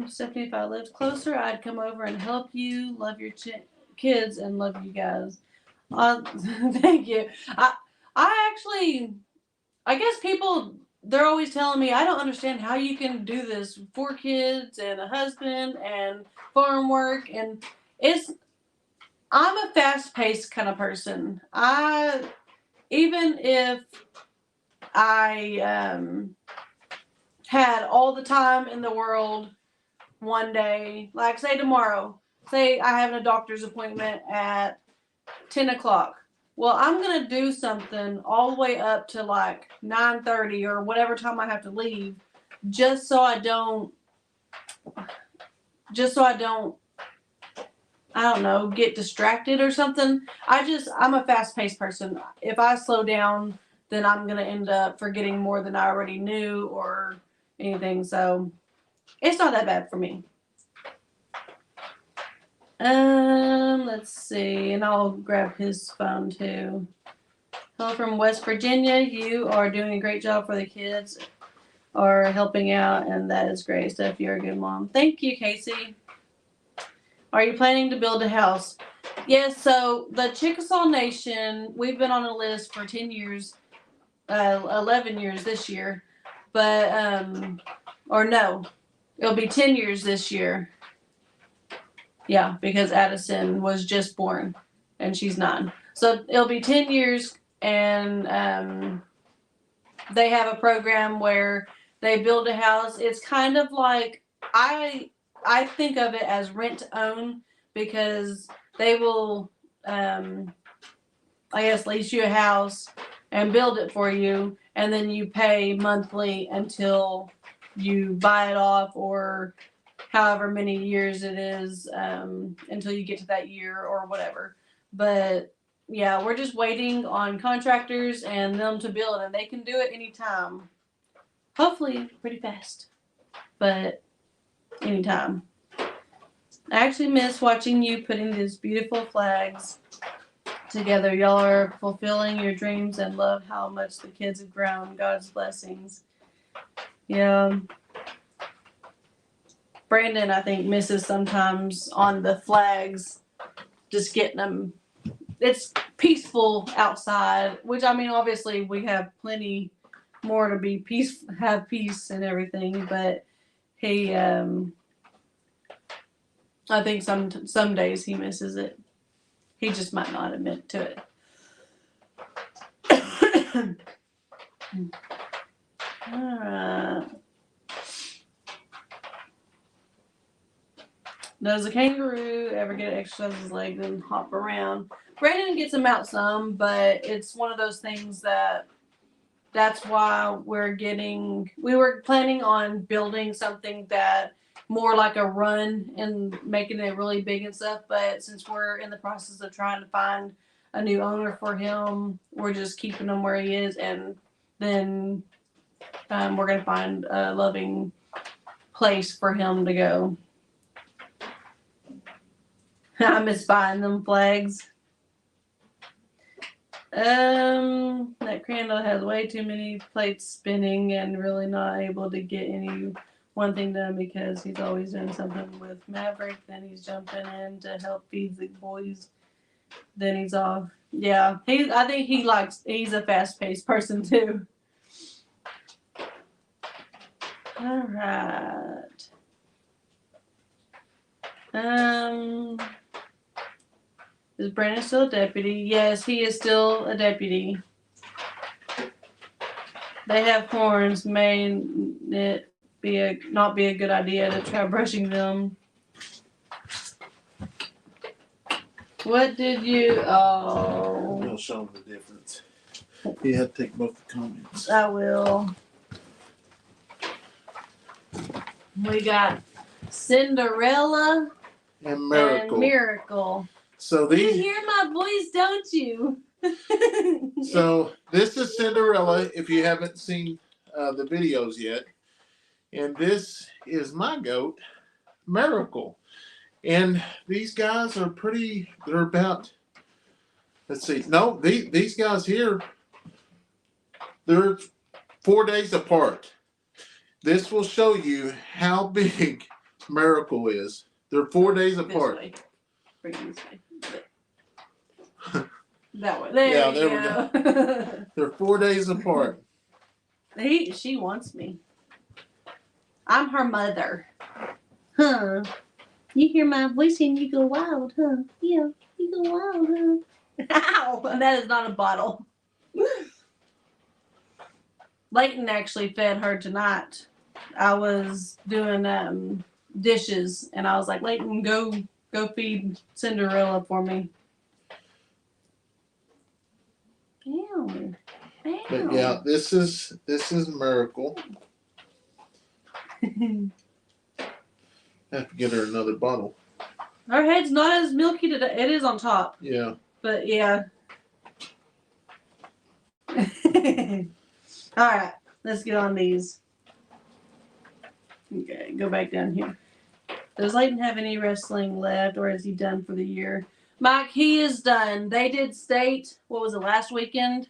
Stephanie, if I lived closer, I'd come over and help you. Love your kids and love you guys. Thank you. I guess people, they're always telling me, I don't understand how you can do this. 4 kids and a husband and farm work. And I'm a fast-paced kind of person. Even if I had all the time in the world one day, like say tomorrow, say I have a doctor's appointment at 10 o'clock. Well, I'm going to do something all the way up to like 9:30 or whatever time I have to leave, just so I don't, I don't know, get distracted or something. I'm a fast-paced person. If I slow down, then I'm going to end up forgetting more than I already knew, or anything, so it's not that bad for me. Let's see, and I'll grab his phone too. Hello from West Virginia. You are doing a great job for the kids, are helping out, and that is great stuff. You're a good mom. Thank you, Casey. Are you planning to build a house? Yes, so the Chickasaw Nation, we've been on a list for 10 years, 11 years this year, but, or no, it'll be 10 years this year. Yeah, because Addison was just born and she's 9. So it'll be 10 years, and they have a program where they build a house. It's kind of like, I think of it as rent to own, because they will, I guess, lease you a house and build it for you, and then you pay monthly until you buy it off, or however many years it is, until you get to that year or whatever. But yeah, we're just waiting on contractors and them to build, and they can do it anytime. Hopefully pretty fast, but anytime. I actually miss watching you putting these beautiful flags together. Y'all are fulfilling your dreams, and love how much the kids have grown. God's blessings. Yeah. Brandon, I think, misses sometimes on the flags, just getting them. It's peaceful outside, which, I mean, obviously we have plenty more to be have peace and everything, but he, I think some days he misses it. He just might not admit to it. All right. Does a kangaroo ever get to exercise his legs and hop around? Brandon gets him out some, but it's one of those things that's why we were planning on building something that more like a run and making it really big and stuff. But since we're in the process of trying to find a new owner for him, we're just keeping him where he is, and then we're going to find a loving place for him to go. I miss buying them flags. That Crandall has way too many plates spinning and really not able to get any one thing done, because he's always doing something with Maverick. Then he's jumping in to help feed the boys. Then he's off. Yeah, I think he's a fast-paced person too. All right. Is Brandon still a deputy? Yes, he is still a deputy. They have horns. May it not be a good idea to try brushing them? What did you? Oh. I'll show them the difference. You have to take both the comments. I will. We got Cinderella And Miracle. and Miracle. So You hear my voice, don't you? So this is Cinderella, if you haven't seen the videos yet. And this is my goat, Miracle. And these guys are they're about, let's see, no, these guys here, they're 4 days apart. This will show you how big Miracle is. They're 4 days apart. This way. Bring it this way. That way. There we go. They're 4 days apart. She wants me. I'm her mother. Huh. You hear my voice and you go wild, huh? Yeah, you go wild, huh? Ow! And that is not a bottle. Leighton actually fed her tonight. I was doing dishes, and I was like, Leighton, go feed Cinderella for me. Ew. But yeah, this is Miracle. Have to get her another bottle. Her head's not as milky today. It is on top. Yeah. But yeah. All right, let's get on these. Okay, go back down here. Does Leighton have any wrestling left, or is he done for the year? Mike, he is done. They did state, what was it, last weekend?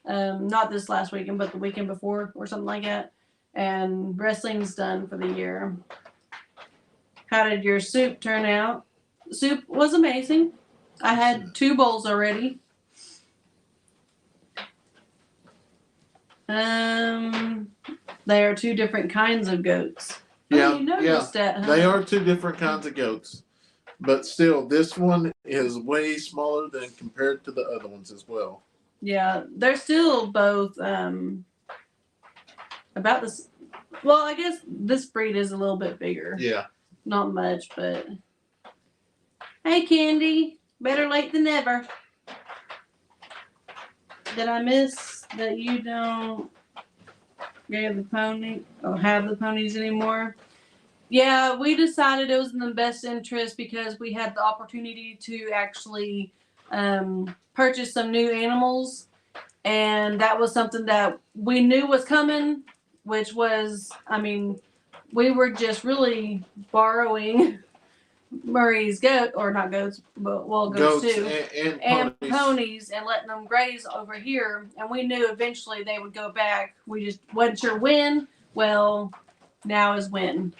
Not this last weekend, but the weekend before, or something like that. And wrestling's done for the year. How did your soup turn out? Soup was amazing. I had 2 bowls already. They are 2 different kinds of goats. Yeah, Oh, you noticed that, huh? They are 2 different kinds of goats, but still, this one is way smaller than compared to the other ones as well. Yeah, they're still both about this. Well, I guess this breed is a little bit bigger. Yeah. Not much, but hey, Candy, better late than never. Did I miss that you don't have the pony or have the ponies anymore? Yeah, we decided it was in the best interest because we had the opportunity to actually purchase some new animals, and that was something that we knew was coming, which was, I mean, we were just really borrowing Murray's goat, or not goats, but well, goats too, and ponies, and letting them graze over here. And we knew eventually they would go back. We just wasn't sure when. Well, now is when.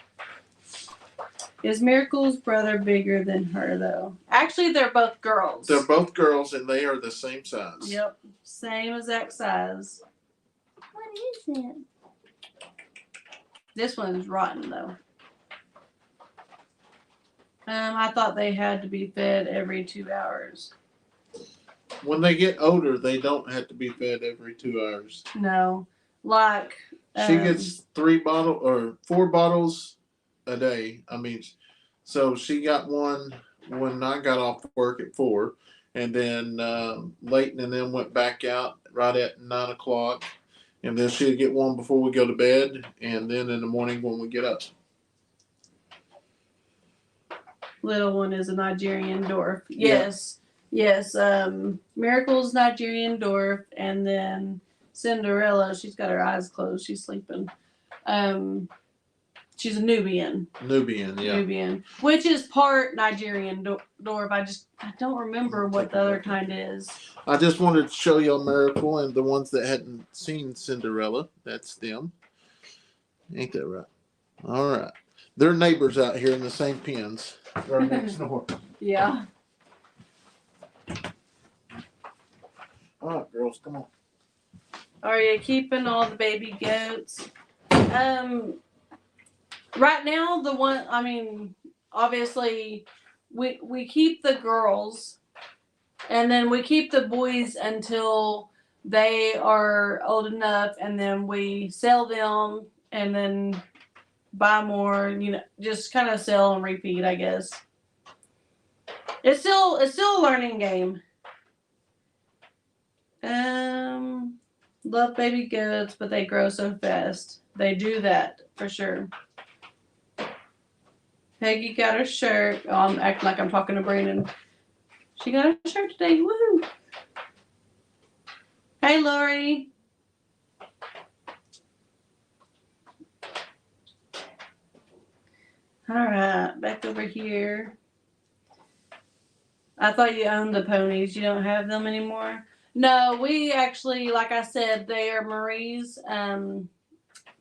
Is Miracle's brother bigger than her, though? Actually, they're both girls. They're both girls, and they are the same size. Yep, same exact size. What is it? This one's rotten, though. I thought they had to be fed every 2 hours. When they get older, they don't have to be fed every 2 hours. No, like she gets 4 bottles a day. I mean, so she got one when I got off work at 4, and then Leighton and them went back out right at 9 o'clock, and then she'll get one before we go to bed, and then in the morning when we get up. Little one is a Nigerian dwarf. Yes. Yeah. Yes. Miracle's Nigerian dwarf, and then Cinderella, she's got her eyes closed. She's sleeping. She's a Nubian. Nubian, which is part Nigerian dwarf. I don't remember what the other kind is. I just wanted to show y'all Miracle and the ones that hadn't seen Cinderella. That's them. Ain't that right? All right. They're neighbors out here in the same pens. They're next door. Yeah. All right, girls, come on. Are you keeping all the baby goats? Right now, obviously, we keep the girls, and then we keep the boys until they are old enough, and then we sell them, and then buy more. Just kind of sell and repeat, I guess. It's still a learning game. Love baby goats, but they grow so fast. They do that for sure. Peggy got her shirt. Oh, I'm acting like I'm talking to Brandon. She got her shirt today. Woo! Hey, Lori. All right, back over here. I thought you owned the ponies. You don't have them anymore? No, we actually, like I said, they are Marie's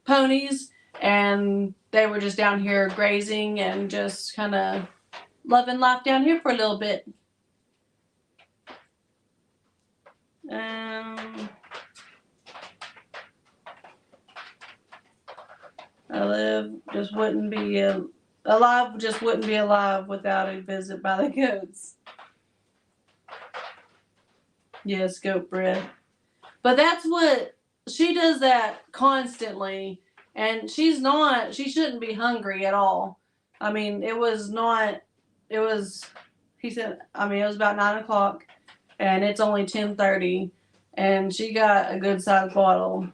ponies, and they were just down here grazing and just kind of loving life down here for a little bit. Alive just wouldn't be alive without a visit by the goats. Yes, goat bread. But that's what she does, that constantly, and she shouldn't be hungry at all. I mean, he said, it was about 9 o'clock, and it's only 10:30, and she got a good sized bottle.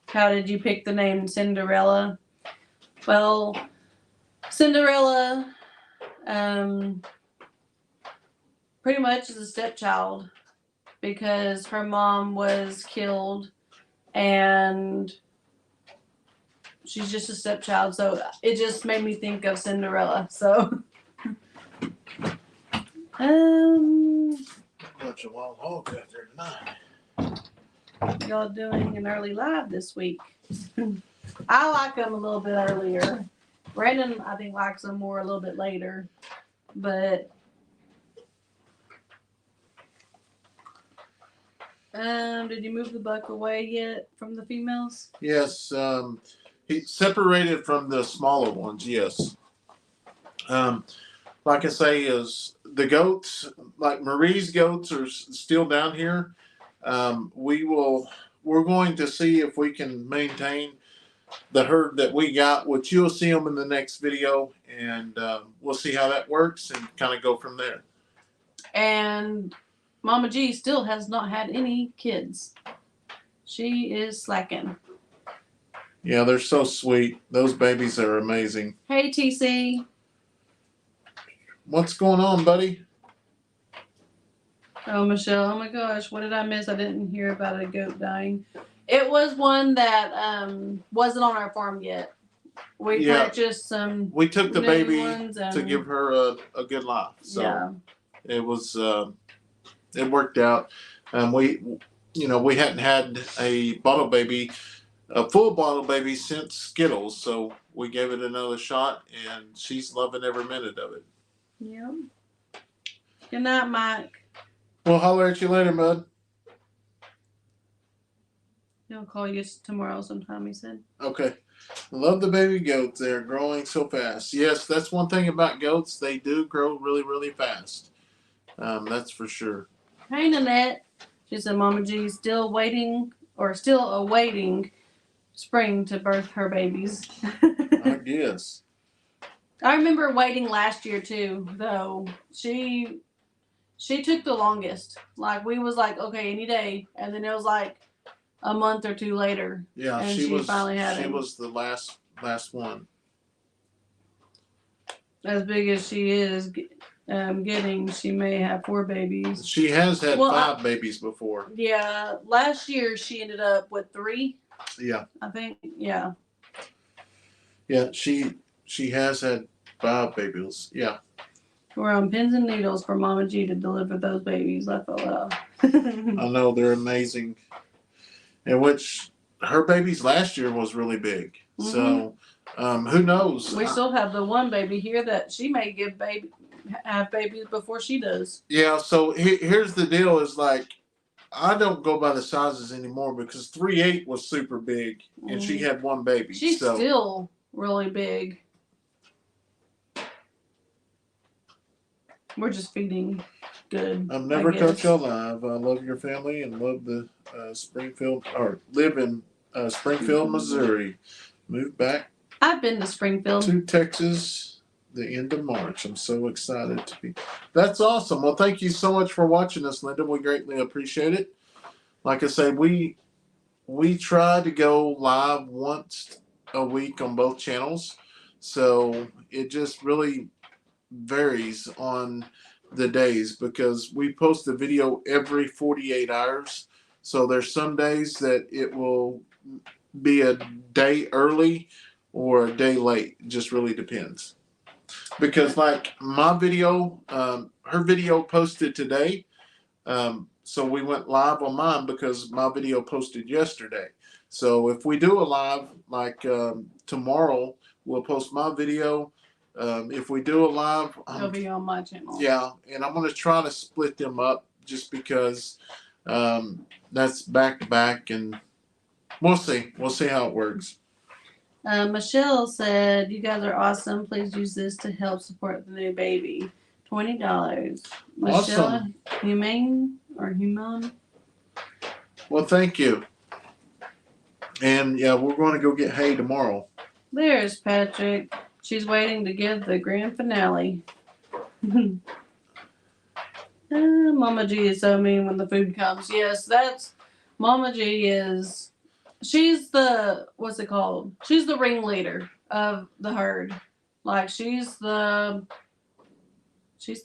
How did you pick the name Cinderella? Well, Cinderella, pretty much is a stepchild because her mom was killed, and she's just a stepchild, so it just made me think of Cinderella. So, Bunch of wild hogs out there tonight. y'all doing an early live this week? I like them a little bit earlier. Brandon, I think, likes them more a little bit later, but did you move the buck away yet from the females? Yes, he separated from the smaller ones. Yes. Like I say, is the goats, like Marie's goats, are still down here. We're going to see if we can maintain the herd that we got, which you'll see them in the next video, and we'll see how that works and kind of go from there. And Mama G still has not had any kids. She is slacking. Yeah, they're so sweet. Those babies are amazing. Hey, TC. What's going on, buddy? Oh, Michelle. Oh my gosh, what did I miss? I didn't hear about a goat dying. It was one that wasn't on our farm yet. We purchased some. We took the new baby ones to give her a good life. So yeah. it was it worked out. We hadn't had a bottle baby, a full bottle baby since Skittles, so we gave it another shot, and she's loving every minute of it. Yep. Good night, Mike. We'll holler at you later, bud. He'll call you tomorrow sometime, he said. Okay. Love the baby goats. They're growing so fast. Yes, that's one thing about goats. They do grow really, really fast. That's for sure. Hey, Nanette. She said Mama G still awaiting spring to birth her babies. I guess. I remember waiting last year too, though. She took the longest. Like, we was like, okay, any day, and then it was like a month or two later. Yeah, and she finally had him. was the last one. As big as she is getting, she may have 4 babies. She has had 5 babies before. Yeah, last year she ended up with 3. Yeah, I think. Yeah. Yeah, she has had 5 babies. Yeah. We're on pins and needles for Mama G to deliver those babies. I fell out. I know, they're amazing. In which her babies last year was really big. Mm-hmm. So who knows? We still have the one baby here that she may have babies before she does. Yeah. So here's the deal: is like, I don't go by the sizes anymore because 3'8" was super big, and she had 1 baby. She's still really big. We're just feeding good. I've never cut y'all live. I love your family and love the Springfield, or live in Springfield, Missouri. Move back. I've been to Springfield. To Texas the end of March. I'm so excited to be. That's awesome. Well, thank you so much for watching us, Linda. We greatly appreciate it. Like I say, we try to go live once a week on both channels. So it just really varies on the days because we post a video every 48 hours. So there's some days that it will be a day early or a day late. It just really depends. Because like my video, her video posted today. So we went live on mine because my video posted yesterday. So if we do a live, like tomorrow, we'll post my video. If we do a live, it'll be on my channel. Yeah, and I'm going to try to split them up just because that's back to back, and we'll see. We'll see how it works. Michelle said, "You guys are awesome. Please use this to help support the new baby. $20. Michelle, awesome. Humane. Well, thank you. And yeah, we're going to go get hay tomorrow. There's Patrick. She's waiting to give the grand finale. Mama G is so mean when the food comes. Yes, that's Mama G is. She's the, what's it called? She's the ringleader of the herd. Like she's the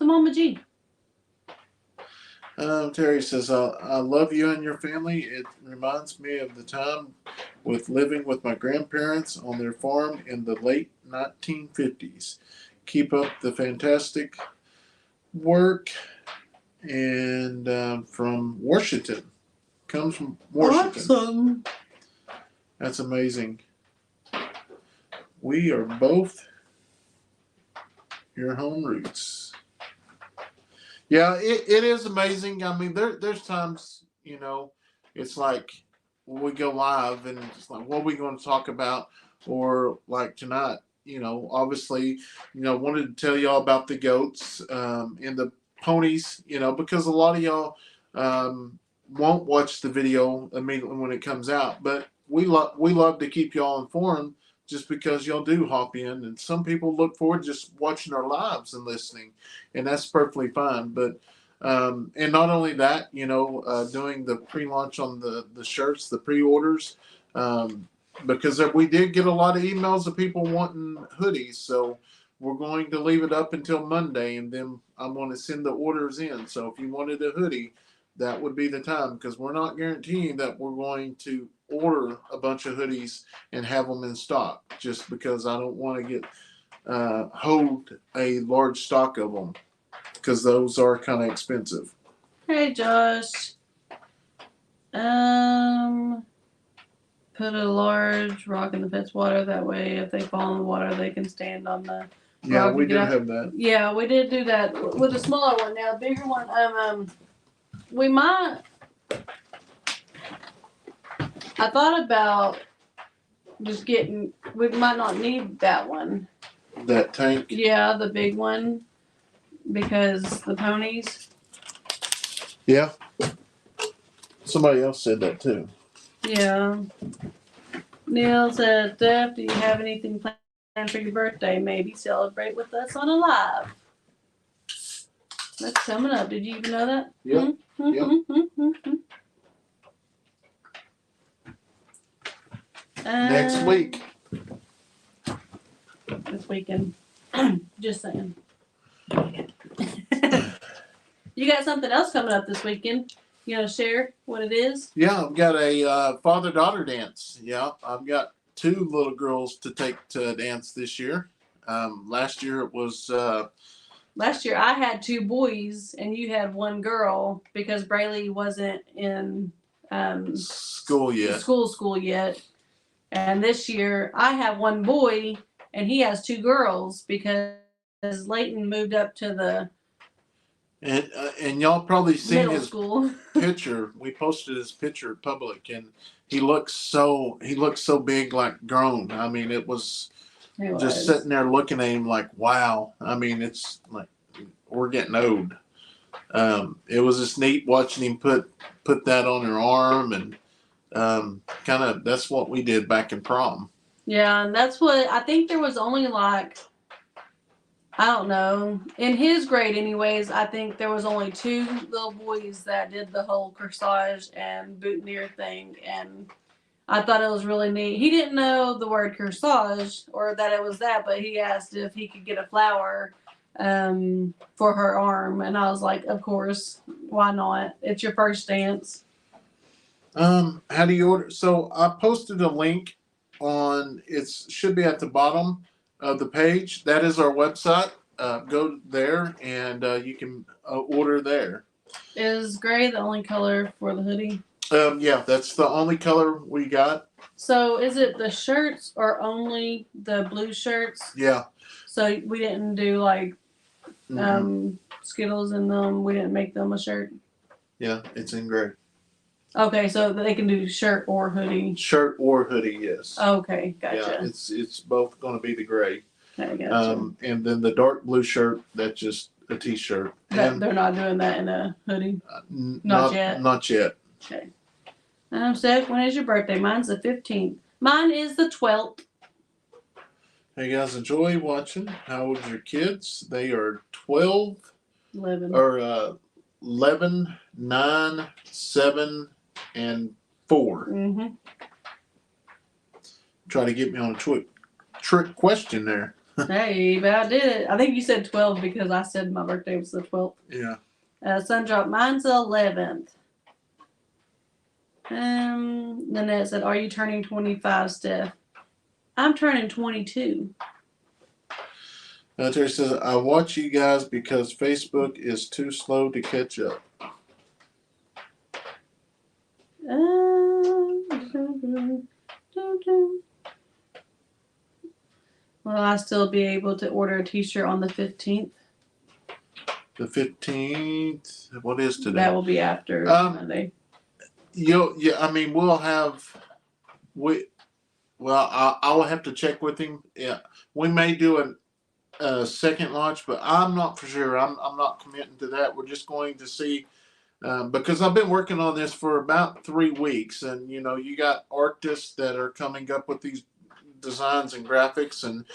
Mama G. Terry says, I love you and your family. It reminds me of the time with living with my grandparents on their farm in the late 1950s. Keep up the fantastic work. And from Washington. Comes from Washington. Awesome. That's amazing. We are both your home roots. Yeah, it is amazing. I mean, there's times, it's like we go live and it's like, what are we going to talk about? Or like tonight, obviously, wanted to tell y'all about the goats and the ponies, because a lot of y'all won't watch the video immediately when it comes out. But we love to keep y'all informed just because y'all do hop in, and some people look forward to just watching our lives and listening, and that's perfectly fine. But and not only that, doing the pre-launch on the shirts, the pre-orders, because we did get a lot of emails of people wanting hoodies, so we're going to leave it up until Monday, and then I'm going to send the orders in. So if you wanted a hoodie, that would be the time, because we're not guaranteeing that we're going to order a bunch of hoodies and have them in stock, just because I don't want to hold a large stock of them, because those are kind of expensive. Hey, Josh. Put a large rock in the pet's water. That way, if they fall in the water, they can stand on the Yeah, rock. we did have that. Yeah, we did do that with a smaller one. Now, a bigger one, we might. I thought about just getting. We might not need that one. That tank. Yeah, the big one, because the ponies. Yeah. Somebody else said that too. Yeah. Neil said, Steph, do you have anything planned for your birthday? Maybe celebrate with us on a live. That's coming up. Did you even know that? Yep. Next week. This weekend. Just saying. You got something else coming up this weekend? You want to share what it is? Yeah, I've got a father-daughter dance. Yeah, I've got 2 little girls to take to dance this year. Last year it was. Last year I had 2 boys and you had 1 girl, because Braylee wasn't in School yet. School yet. And this year I have 1 boy and he has 2 girls, because Leighton moved up to the And y'all probably seen middle his school. picture. We posted his picture public, and he looks so big, like grown. I mean, it was just sitting there looking at him like, wow. I mean, it's like we're getting old. It was just neat watching him put that on her arm, and kind of that's what we did back in prom. Yeah, and that's what I think. There was only like, I don't know, in his grade anyways, I think there was only 2 little boys that did the whole corsage and boutonniere thing, and I thought it was really neat. He didn't know the word corsage or that it was that, but he asked if he could get a flower for her arm, and I was like, of course, why not? It's your first dance. How do you order? So I posted a link on. It should be at the bottom of the page. That is our website. Go there and you can order there. Is gray the only color for the hoodie? Yeah, that's the only color we got. So is it the shirts or only the blue shirts? Yeah. So we didn't do like Skittles in them. We didn't make them a shirt. Yeah, it's in gray. Okay, so they can do shirt or hoodie. Shirt or hoodie, yes. Okay, gotcha. Yeah, it's both going to be the gray. Okay, gotcha. And then the dark blue shirt, that's just a t-shirt. They're not doing that in a hoodie? Not yet. Not yet. Okay. Steph, when is your birthday? Mine's the 15th. Mine is the 12th. Hey guys, enjoy watching. How old are your kids? They are 12. 11. Or 11, 9, 7, and 4. Mm-hmm. Try to get me on a trick question there. Hey, but I did it. I think you said 12 because I said my birthday was the 12th. Yeah. Sun drop. Mine's the 11th. Lynette said, "Are you turning 25, Steph?" I'm turning 22. Terry says, "I watch you guys because Facebook is too slow to catch up." Will I still be able to order a T-shirt on the 15th? The 15th. What is today? That will be after Monday. I mean, we'll have. I will have to check with him. Yeah, we may do a second launch, but I'm not for sure. I'm not committing to that. We're just going to see. Because I've been working on this for about 3 weeks, and you got artists that are coming up with these designs and graphics, and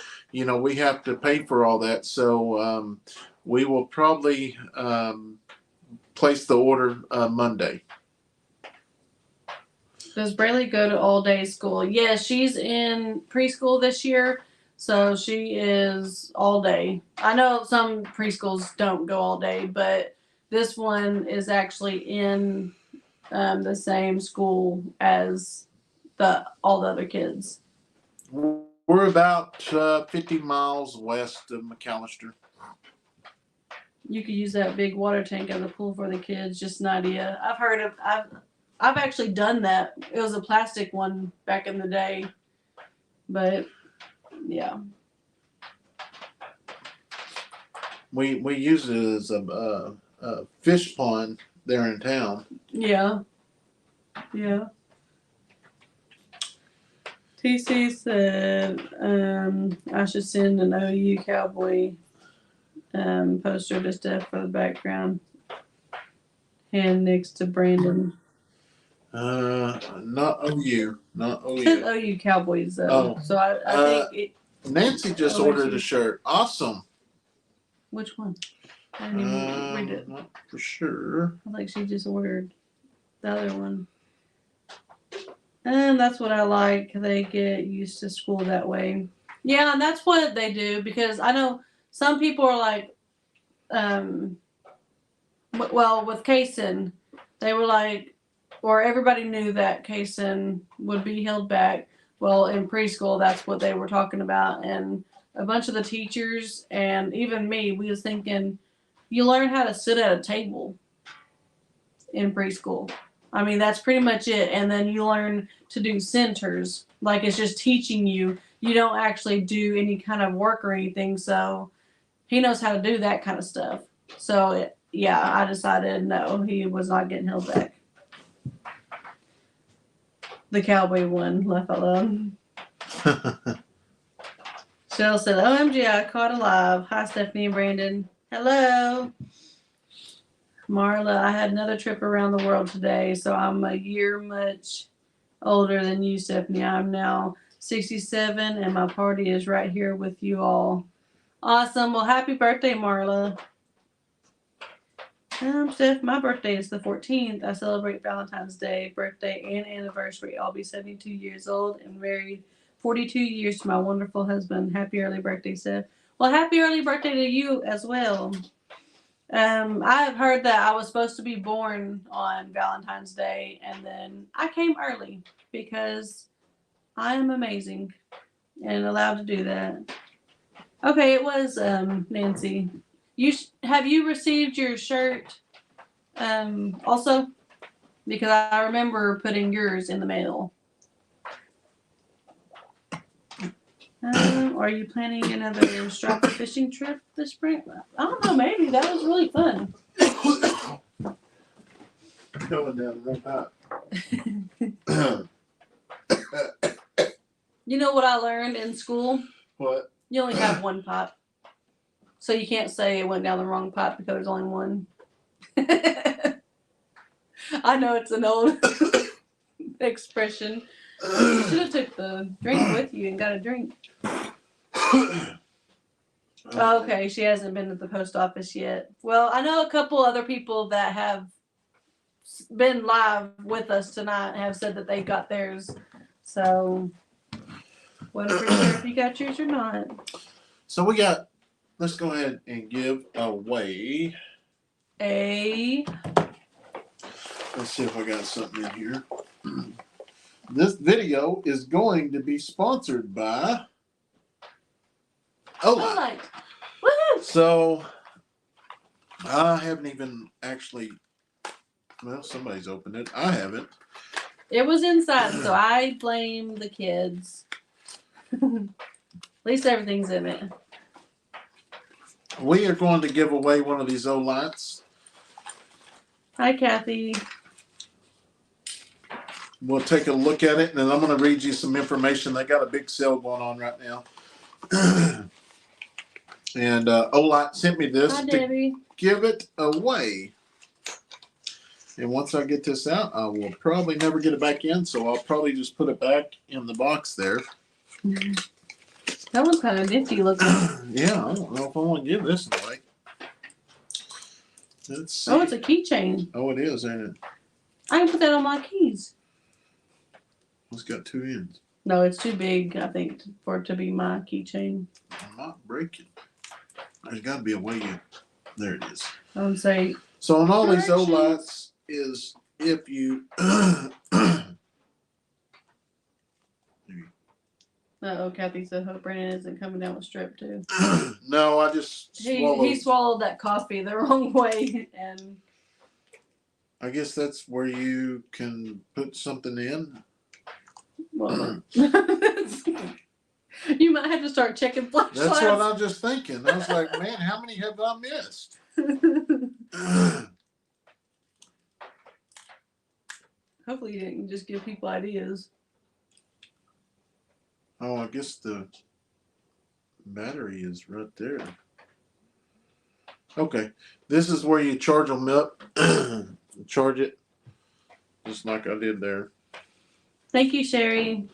we have to pay for all that. So we will probably place the order Monday. Does Braylee go to all day school? Yes, she's in preschool this year, so she is all day. I know some preschools don't go all day, but this one is actually in the same school as all the other kids. We're about 50 miles west of McAllister. You could use that big water tank as a pool for the kids. Just an idea. I've actually done that. It was a plastic one back in the day, but yeah. We use it as a fish pond there in town. Yeah. Yeah. TC said I should send an OU Cowboy poster to Steph for the background. Hand next to Brandon. Not OU. Not OU. It says OU Cowboys though. Oh. So I think it. Nancy just ordered a shirt. Awesome. Which one? I didn't even read it. Not for sure. I think she just ordered the other one. And that's what I like. They get used to school that way. Yeah, and that's what they do because I know some people are like, well, with Kayson, they were like, or everybody knew that Kayson would be held back. Well, in preschool, that's what they were talking about. And a bunch of the teachers and even me, we was thinking, you learn how to sit at a table in preschool. I mean, that's pretty much it. And then you learn to do centers. Like, it's just teaching you. You don't actually do any kind of work or anything. So he knows how to do that kind of stuff. So, I decided no, he was not getting held back. The cowboy one, left alone. Shell said, OMG, I caught alive. Hi, Stephanie and Brandon. Hello. Marla, I had another trip around the world today, so I'm a year much older than you, Stephanie. I'm now 67, and my party is right here with you all. Awesome. Well, happy birthday, Marla. Steph, my birthday is the 14th. I celebrate Valentine's Day, birthday, and anniversary. I'll be 72 years old and married 42 years to my wonderful husband. Happy early birthday, Steph. Well, happy early birthday to you as well. I have heard that I was supposed to be born on Valentine's Day, and then I came early because I am amazing and allowed to do that. Okay, it was Nancy. Have you received your shirt also? Because I remember putting yours in the mail. Are you planning another striper fishing trip this spring? I don't know, maybe. That was really fun. Going down the wrong pipe. You know what I learned in school? What? You only have one pipe. So you can't say it went down the wrong pipe because there's only one. I know it's an old expression. You should have took the drink with you and got a drink. Okay, she hasn't been to the post office yet. Well, I know a couple other people that have been live with us tonight have said that they got theirs. So, wasn't pretty sure if you got yours or not. So let's go ahead and give away. Let's see if I got something in here. This video is going to be sponsored by Olight. Olight. Woohoo! So I haven't even actually. Well, somebody's opened it. I haven't. It was inside, so I blame the kids. At least everything's in it. We are going to give away one of these Olights. Hi, Kathy. We'll take a look at it, and then I'm going to read you some information. They got a big sale going on right now. And Olight sent me this Hi, to Debbie. give it away. And once I get this out, I will probably never get it back in, so I'll probably just put it back in the box there. That one's kind of nifty looking. Yeah, I don't know if I want to give this away. Let's see. Oh, it's a keychain. Oh, it is, ain't it? I can put that on my keys. It's got two ends. No, it's too big, I think, for it to be my keychain. I'm not breaking. There's got to be a way in. There it is. I would say. So on all these Corrections. Olights is if you Oh, Kathy said, hope Brandon isn't coming down with strep too. no, I just swallowed. He swallowed that coffee the wrong way, and I guess that's where you can put something in. well, you might have to start checking flashlights. That's what I'm just thinking. I was like, man, how many have I missed? Hopefully, you didn't just give people ideas. Oh, I guess the battery is right there. Okay, this is where you charge them up. Charge it, just like I did there. Thank you, Sherry.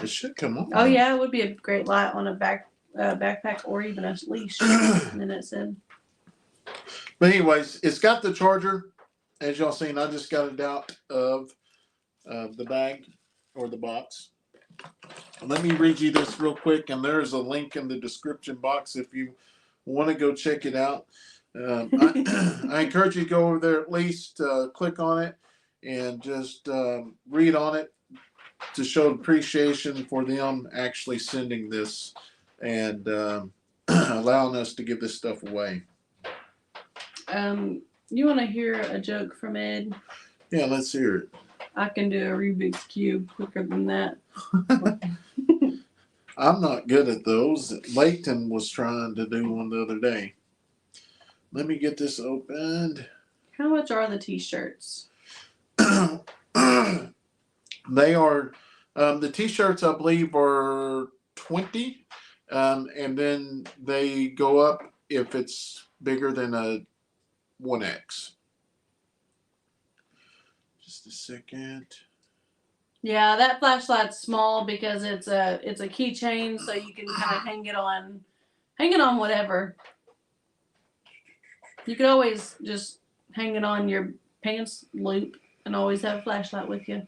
It should come on. Oh yeah, it would be a great light on a backpack or even a leash. And then it said. But anyways, it's got the charger. As y'all seen, I just got it out of the bag or the box. Let me read you this real quick, and there's a link in the description box if you want to go check it out. I encourage you to go over there at least, click on it, and just read on it to show appreciation for them actually sending this and allowing us to give this stuff away. You want to hear a joke from Ed? Yeah, let's hear it. I can do a Rubik's Cube quicker than that. I'm not good at those. Leighton was trying to do one the other day. Let me get this opened. How much are the t-shirts? They are, the t-shirts I believe are 20, and then they go up if it's bigger than a 1X. Just a second. Yeah, that flashlight's small because it's a keychain, so you can kind of hang it on whatever. You could always just hang it on your pants loop and always have a flashlight with you.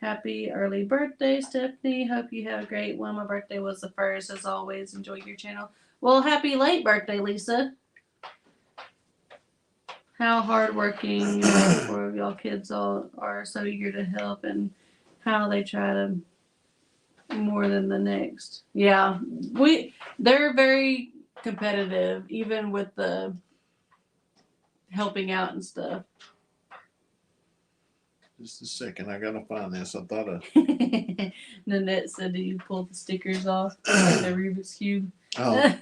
Happy early birthday, Stephanie. Hope you have a great one. My birthday was the 1st. As always, enjoy your channel. Well, happy late birthday, Lisa. How hardworking four of y'all kids all are, so eager to help, and how they try to more than the next. Yeah, they're very competitive, even with the helping out and stuff. Just a second, I gotta find this. I thought Nanette said, "Did you pull the stickers off like the Rubik's Cube?" oh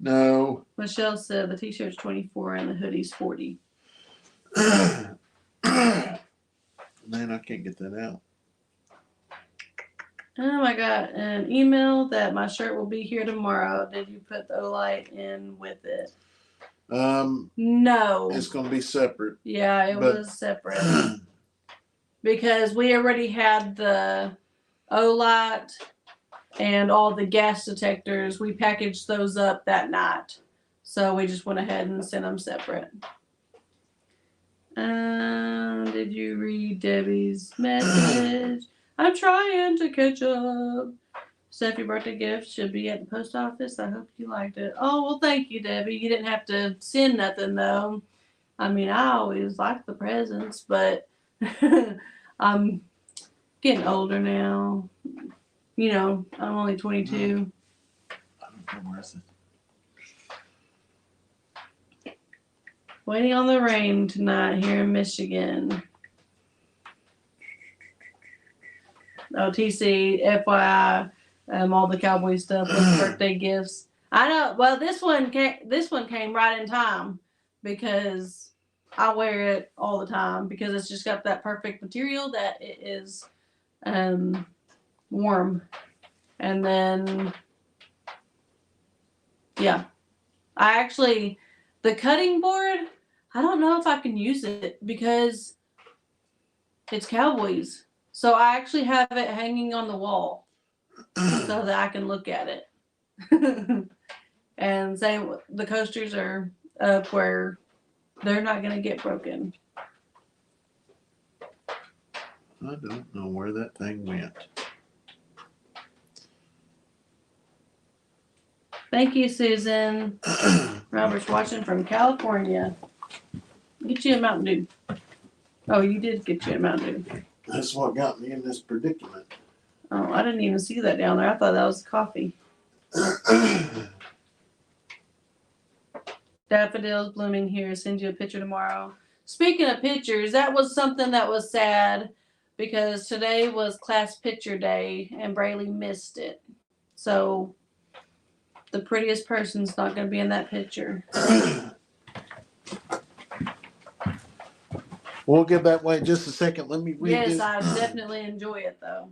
no. Michelle said the t-shirt's 24 and the hoodie's 40. Man, I can't get that out. Oh, I got an email that my shirt will be here tomorrow. Did you put the Olight in with it? No. It's gonna be separate. Yeah, it was separate. Because we already had the Olight and all the gas detectors. We packaged those up that night. So we just went ahead and sent them separate. Did you read Debbie's message? I'm trying to catch up. Steph, your birthday gift should be at the post office. I hope you liked it. Oh, well, thank you, Debbie. You didn't have to send nothing, though. I mean, I always liked the presents, but I'm getting older now. You know, I'm only 22. I don't know where is it. Waiting on the rain tonight here in Michigan. Oh, TC, FYI, all the cowboy stuff with birthday gifts. I know. Well, this one came right in time because I wear it all the time because it's just got that perfect material that it is warm. And then yeah, I actually the cutting board. I don't know if I can use it because it's Cowboys. So I actually have it hanging on the wall so that I can look at it. And same, the coasters are up where they're not going to get broken. I don't know where that thing went. Thank you, Susan. Robert's watching from California. Get you a Mountain Dew. Oh, you did get you a Mountain Dew. That's what got me in this predicament. Oh, I didn't even see that down there. I thought that was coffee. Daffodils blooming here. Send you a picture tomorrow. Speaking of pictures, that was something that was sad because today was class picture day and Braylee missed it. So the prettiest person's not going to be in that picture. We'll get that way in just a second. Let me read yes, this. I definitely enjoy it though.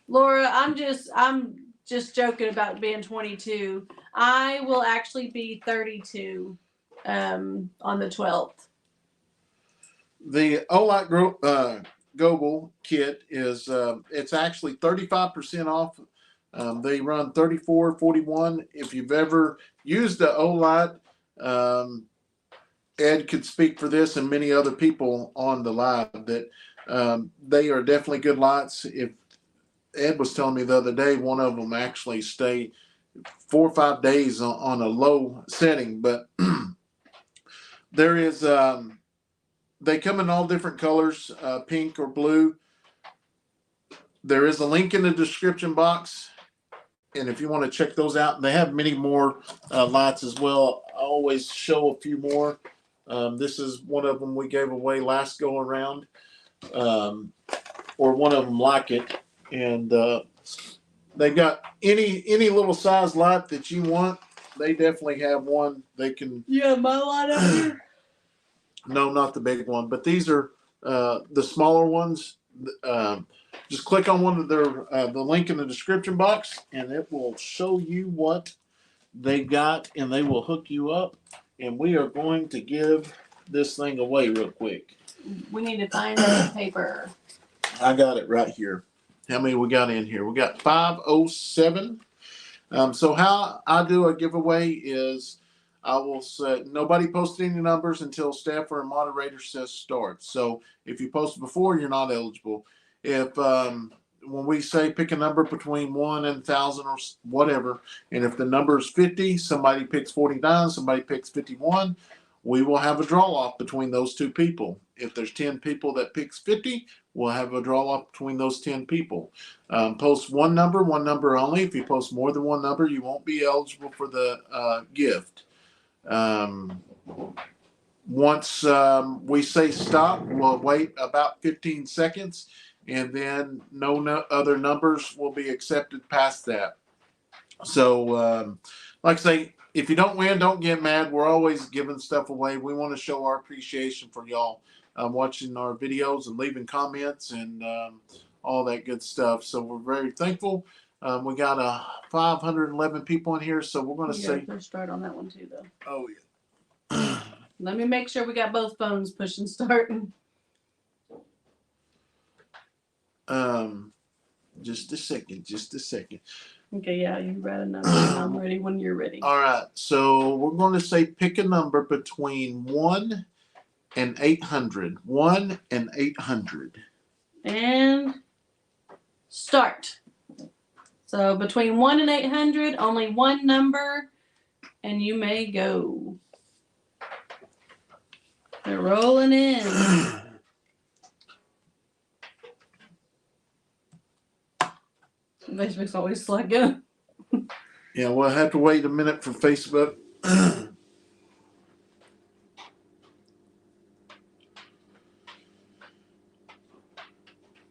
Laura, I'm just joking about being 22. I will actually be 32 on the 12th. The Olight Global kit is it's actually 35% off. They run $34.41. If you've ever used the Olight, Ed could speak for this and many other people on the live that they are definitely good lights. If Ed was telling me the other day, one of them actually stayed 4 or 5 days on a low setting, but there is they come in all different colors, pink or blue. There is a link in the description box, and if you want to check those out, they have many more lights as well. I always show a few more. This is one of them we gave away last go around, or one of them like it. And they've got any little size light that you want. They definitely have one. They can. Yeah, my light out here. No, not the big one, but these are the smaller ones. Just click on one of their the link in the description box, and it will show you what they got, and they will hook you up. And we are going to give this thing away real quick. We need to find the paper. I got it right here. How many we got in here? We got 507. So how I do a giveaway is I will say nobody posted any numbers until staff or a moderator says start. So if you posted before, you're not eligible. If when we say pick a number between 1 and 1,000 or whatever, and if the number is 50, somebody picks 49, somebody picks 51, we will have a draw off between those two people. If there's 10 people that picks 50, we'll have a draw off between those 10 people. Post one number only. If you post more than one number, you won't be eligible for the gift. Once we say stop, we'll wait about 15 seconds, and then no other numbers will be accepted past that. So, like I say, if you don't win, don't get mad. We're always giving stuff away. We want to show our appreciation for y'all watching our videos and leaving comments and all that good stuff. So we're very thankful. We got 511 people in here, so we're going to say push start on that one too, though. Oh yeah. Let me make sure we got both phones pushing start. Just a second. Okay, yeah, you read a number. I'm ready when you're ready. All right, so we're going to say pick a number between 1 and 800. 1 and 800. And start. So between 1 and 800, only one number and you may go. They're rolling in. Facebook's always slugging. Yeah, we'll have to wait a minute for Facebook.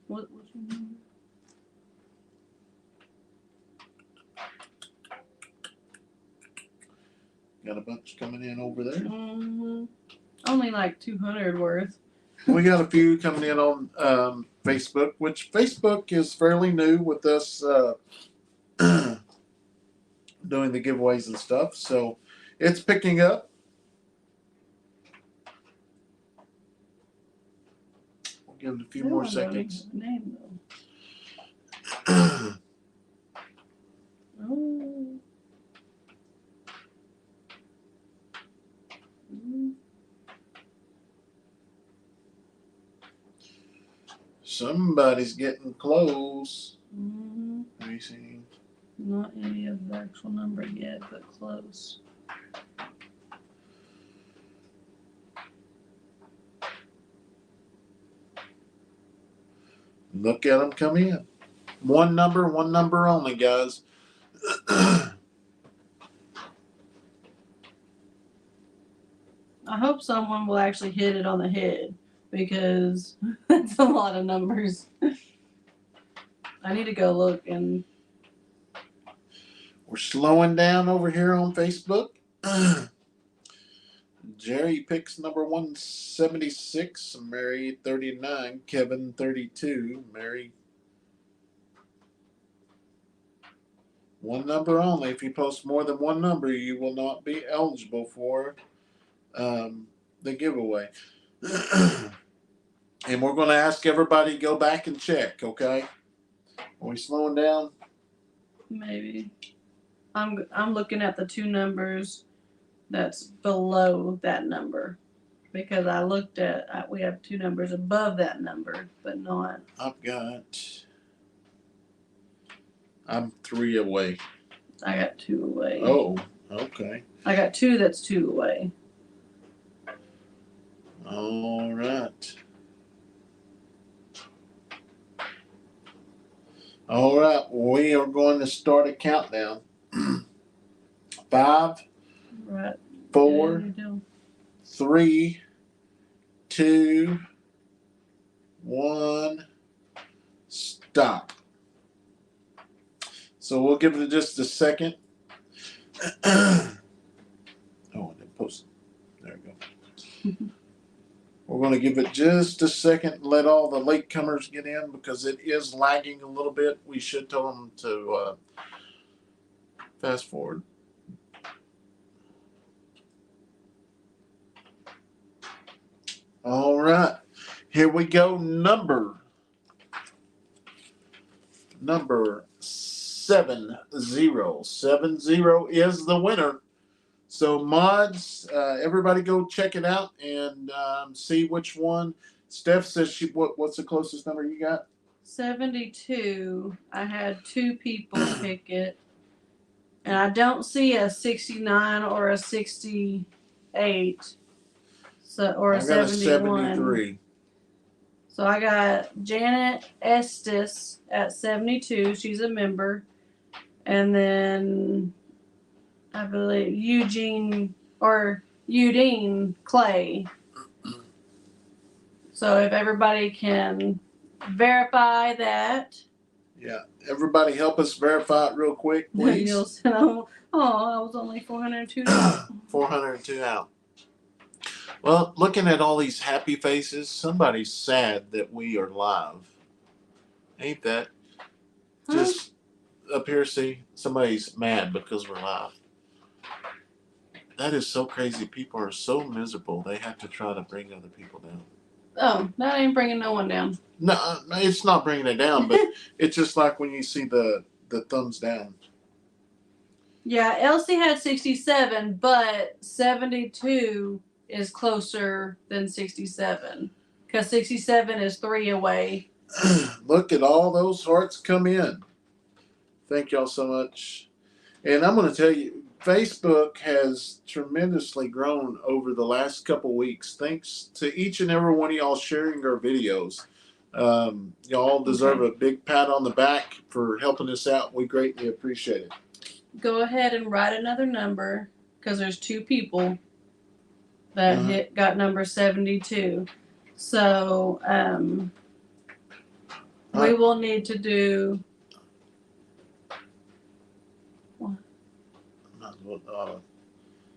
What's your number? Got a bunch coming in over there. Mm-hmm. Only like 200 worth. We got a few coming in on Facebook, which Facebook is fairly new with us doing the giveaways and stuff. So it's picking up. We'll give it a few more seconds. Name though. Oh. Mm. Somebody's getting close. Mm-hmm. Let me see. Not any of the actual number yet, but close. Look at them come in. One number only, guys. I hope someone will actually hit it on the head because that's a lot of numbers. I need to go look and. We're slowing down over here on Facebook. Jerry picks number 176, Mary 39, Kevin 32, Mary. One number only. If you post more than one number, you will not be eligible for the giveaway. And we're going to ask everybody to go back and check, okay? Are we slowing down? Maybe. I'm looking at the two numbers that's below that number because I looked at we have two numbers above that number, but not. I'm 3 away. I got 2 away. Oh, okay. I got 2 that's 2 away. All right. All right. We are going to start a countdown. 5, Right. 4, Yeah, 3, 2, 1. Stop. So we'll give it just a second. Oh, I didn't post it. There we go. We're going to give it just a second and let all the latecomers get in because it is lagging a little bit. We should tell them to fast forward. All right. Here we go. Number 70. 70 is the winner. So mods, everybody go check it out and see which one. Steph says what's the closest number you got? 72. I had 2 people pick it. And I don't see a 69 or a 68. So or a 71. 73. So I got Janet Estes at 72. She's a member. And then I believe Udine Clay. So if everybody can verify that. Yeah. Everybody help us verify it real quick, please. You'll send them, I was only 402 out. 402 out. Well, looking at all these happy faces, somebody's sad that we are live. Ain't that? Huh? Just up here, see, somebody's mad because we're live. That is so crazy. People are so miserable. They have to try to bring other people down. Oh, that ain't bringing no one down. No, it's not bringing it down, but it's just like when you see the thumbs down. Yeah, Elsie had 67, but 72 is closer than 67 because 67 is 3 away. Look at all those hearts come in. Thank y'all so much. And I'm going to tell you, Facebook has tremendously grown over the last couple weeks. Thanks to each and every one of y'all sharing our videos. Y'all deserve a big pat on the back for helping us out. We greatly appreciate it. Go ahead and write another number because there's 2 people that got number 72. So we will need to do.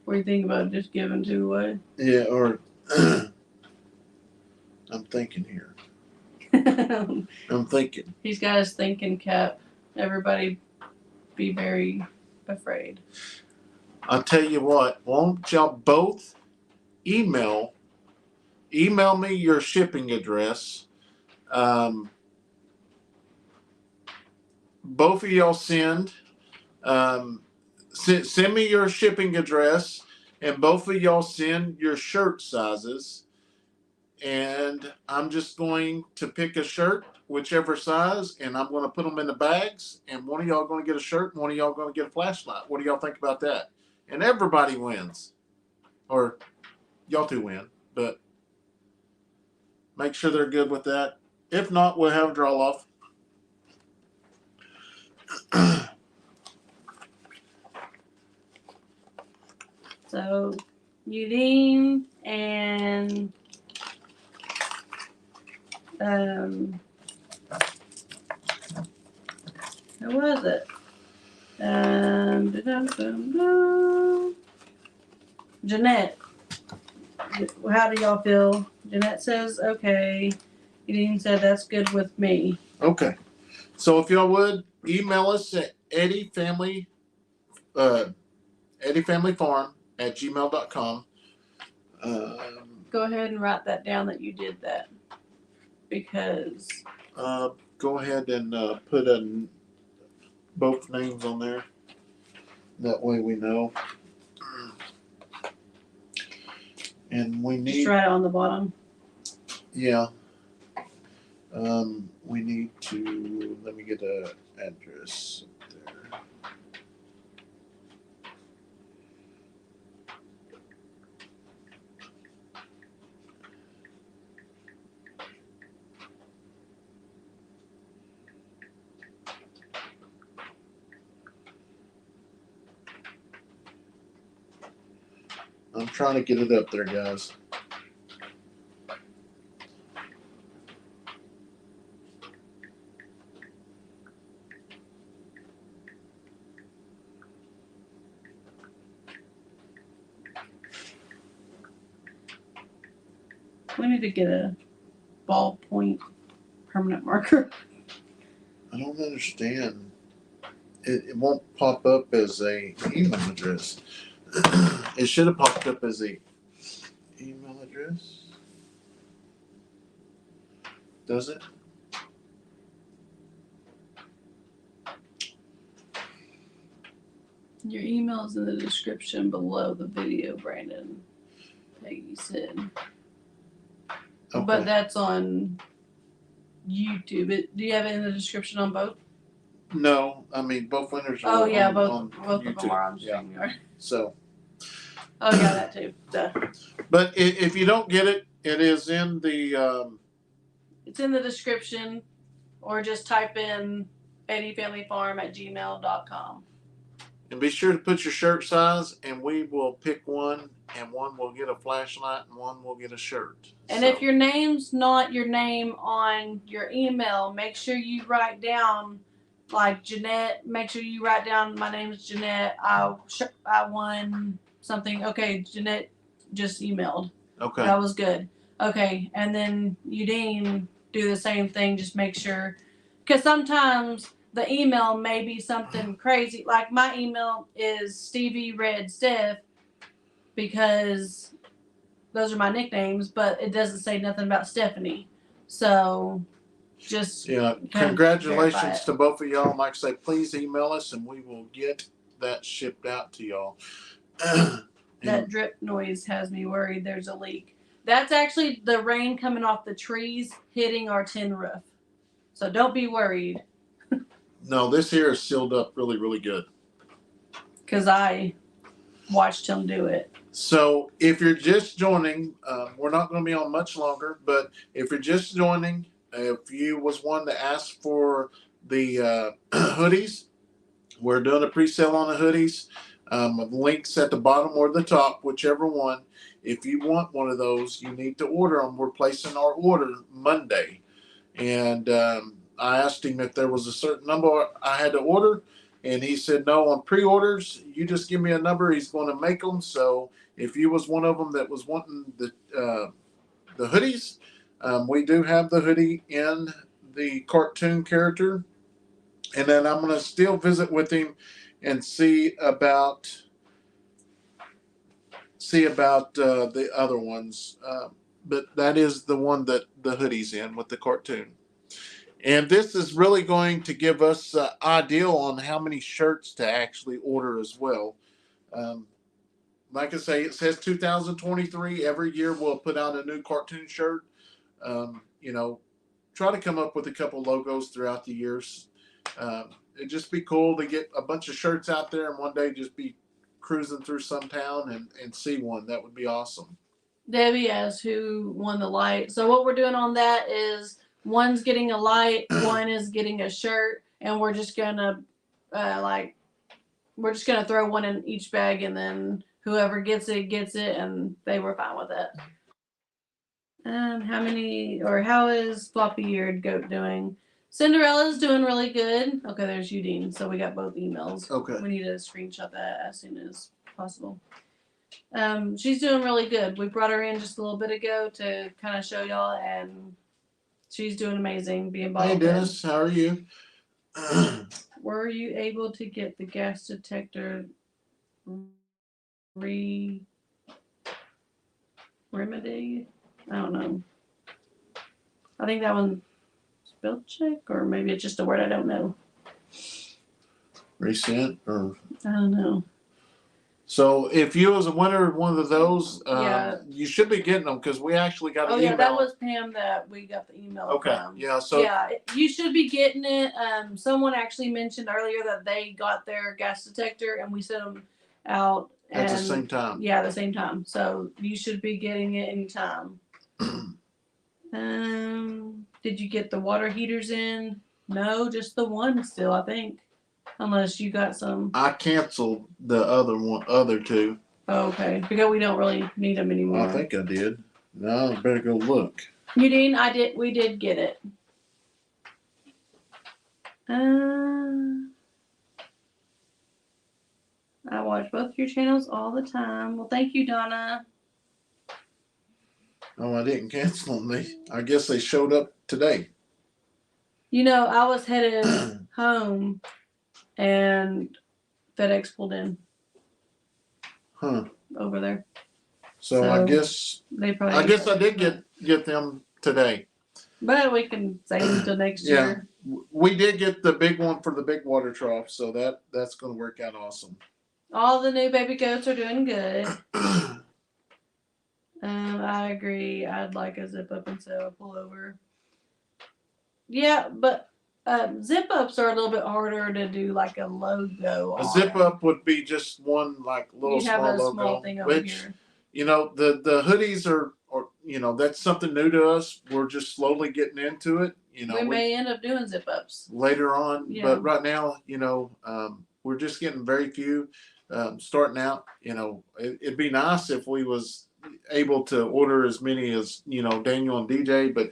What do you think about just giving 2 away? Yeah, or I'm thinking here. I'm thinking. He's got his thinking cap. Everybody be very afraid. I'll tell you what, won't y'all both email me your shipping address. Both of y'all send me your shipping address, and both of y'all send your shirt sizes. And I'm just going to pick a shirt, whichever size, and I'm going to put them in the bags. And one of y'all going to get a shirt, and one of y'all going to get a flashlight. What do y'all think about that? And everybody wins, or y'all 2 win. But make sure they're good with that. If not, we'll have a draw off. So, Udine and who was it? Jeanette. How do y'all feel? Jeanette says okay. Udine said that's good with me. Okay. So if y'all would email us at eddyfamilyfarm@gmail.com. Go ahead and write that down that you did that, because go ahead and put both names on there. That way we know. And we need. Just write it on the bottom. Yeah. We need to. Let me get an address there. I'm trying to get it up there, guys. We need to get a ballpoint permanent marker. I don't understand. It won't pop up as a email address. It should have popped up as a email address. Does it? Your email is in the description below the video, Brandon. Peggy said. Okay. But that's on YouTube. Do you have it in the description on both? No, I mean both winners are both YouTube. of them are on StreamYard. Yeah. So. Oh yeah, that too. Duh. But if you don't get it, it is in the. It's in the description, or just type in eddyfamilyfarm@gmail.com. And be sure to put your shirt size, and we will pick one, and one will get a flashlight, and one will get a shirt. And if your name's not your name on your email, make sure you write down, like Jeanette. Make sure you write down, my name's Jeanette. I won something. Okay, Jeanette just emailed. Okay. That was good. Okay, and then Udine, do the same thing. Just make sure, because sometimes the email may be something crazy. Like my email is Stevie Red Steph, because those are my nicknames, but it doesn't say nothing about Stephanie. So just congratulations to both of y'all. Like I say, please email us and we will get that shipped out to y'all. That drip noise has me worried there's a leak. That's actually the rain coming off the trees hitting our tin roof. So don't be worried. No, this here is sealed up really, really good. Because I watched him do it. So if you're just joining, we're not going to be on much longer. But if you're just joining, if you was one that asked for the hoodies, we're doing a pre-sale on the hoodies. Links at the bottom or the top, whichever one. If you want one of those, you need to order them. We're placing our order Monday. And I asked him if there was a certain number I had to order. And he said, no, on pre-orders, you just give me a number. He's going to make them. So if you was one of them that was wanting the hoodies, we do have the hoodie in the cartoon character. And then I'm going to still visit with him and see about the other ones. But that is the one that the hoodie's in with the cartoon. And this is really going to give us an idea on how many shirts to actually order as well. Like I say, it says 2023. Every year we'll put out a new cartoon shirt. Try to come up with a couple logos throughout the years. It'd just be cool to get a bunch of shirts out there and one day just be cruising through some town and see one. That would be awesome. Debbie asked who won the light. So what we're doing on that is one's getting a light, one is getting a shirt, and we're just gonna throw one in each bag, and then whoever gets it, and they were fine with it. How is floppy eared goat doing? Cinderella's doing really good. Okay, there's Udine. So we got both emails. Okay. We need to screenshot that as soon as possible. She's doing really good. We brought her in just a little bit ago to kind of show y'all, and she's doing amazing. Being bottled. Hey Dennis, how are you? Were you able to get the gas detector remedy? I don't know. I think that one spell check, or maybe it's just a word I don't know. Resent or I don't know. So if you was a winner of one of those, Yeah. you should be getting them because we actually got an email. Yeah, that was Pam that we got the email from. Yeah, so yeah, you should be getting it. Someone actually mentioned earlier that they got their gas detector and we sent them out at the same time. Yeah, the same time. So you should be getting it anytime. Did you get the water heaters in? No, just the one still, I think. Unless you got some. I canceled the other two. Oh, okay, because we don't really need them anymore. I think I did. No, I better go look. Udine, we did get it. I watch both your channels all the time. Well, thank you, Donna. Oh, I didn't cancel them. I guess they showed up today. I was headed home and FedEx pulled in. Huh. Over there. So I guess they probably. I guess I did get them today. But we can save them until next year. We did get the big one for the big water trough, so that's going to work out awesome. All the new baby goats are doing good. I agree. I'd like a zip up instead of a pullover. Yeah, but zip ups are a little bit harder to do, like a logo. A zip up would be just one little small logo. Small thing over here. The hoodies are that's something new to us. We're just slowly getting into it. We may end up doing zip ups later on, but right now, we're just getting very few. Starting out, it'd be nice if we was able to order as many as Daniel and DJ, but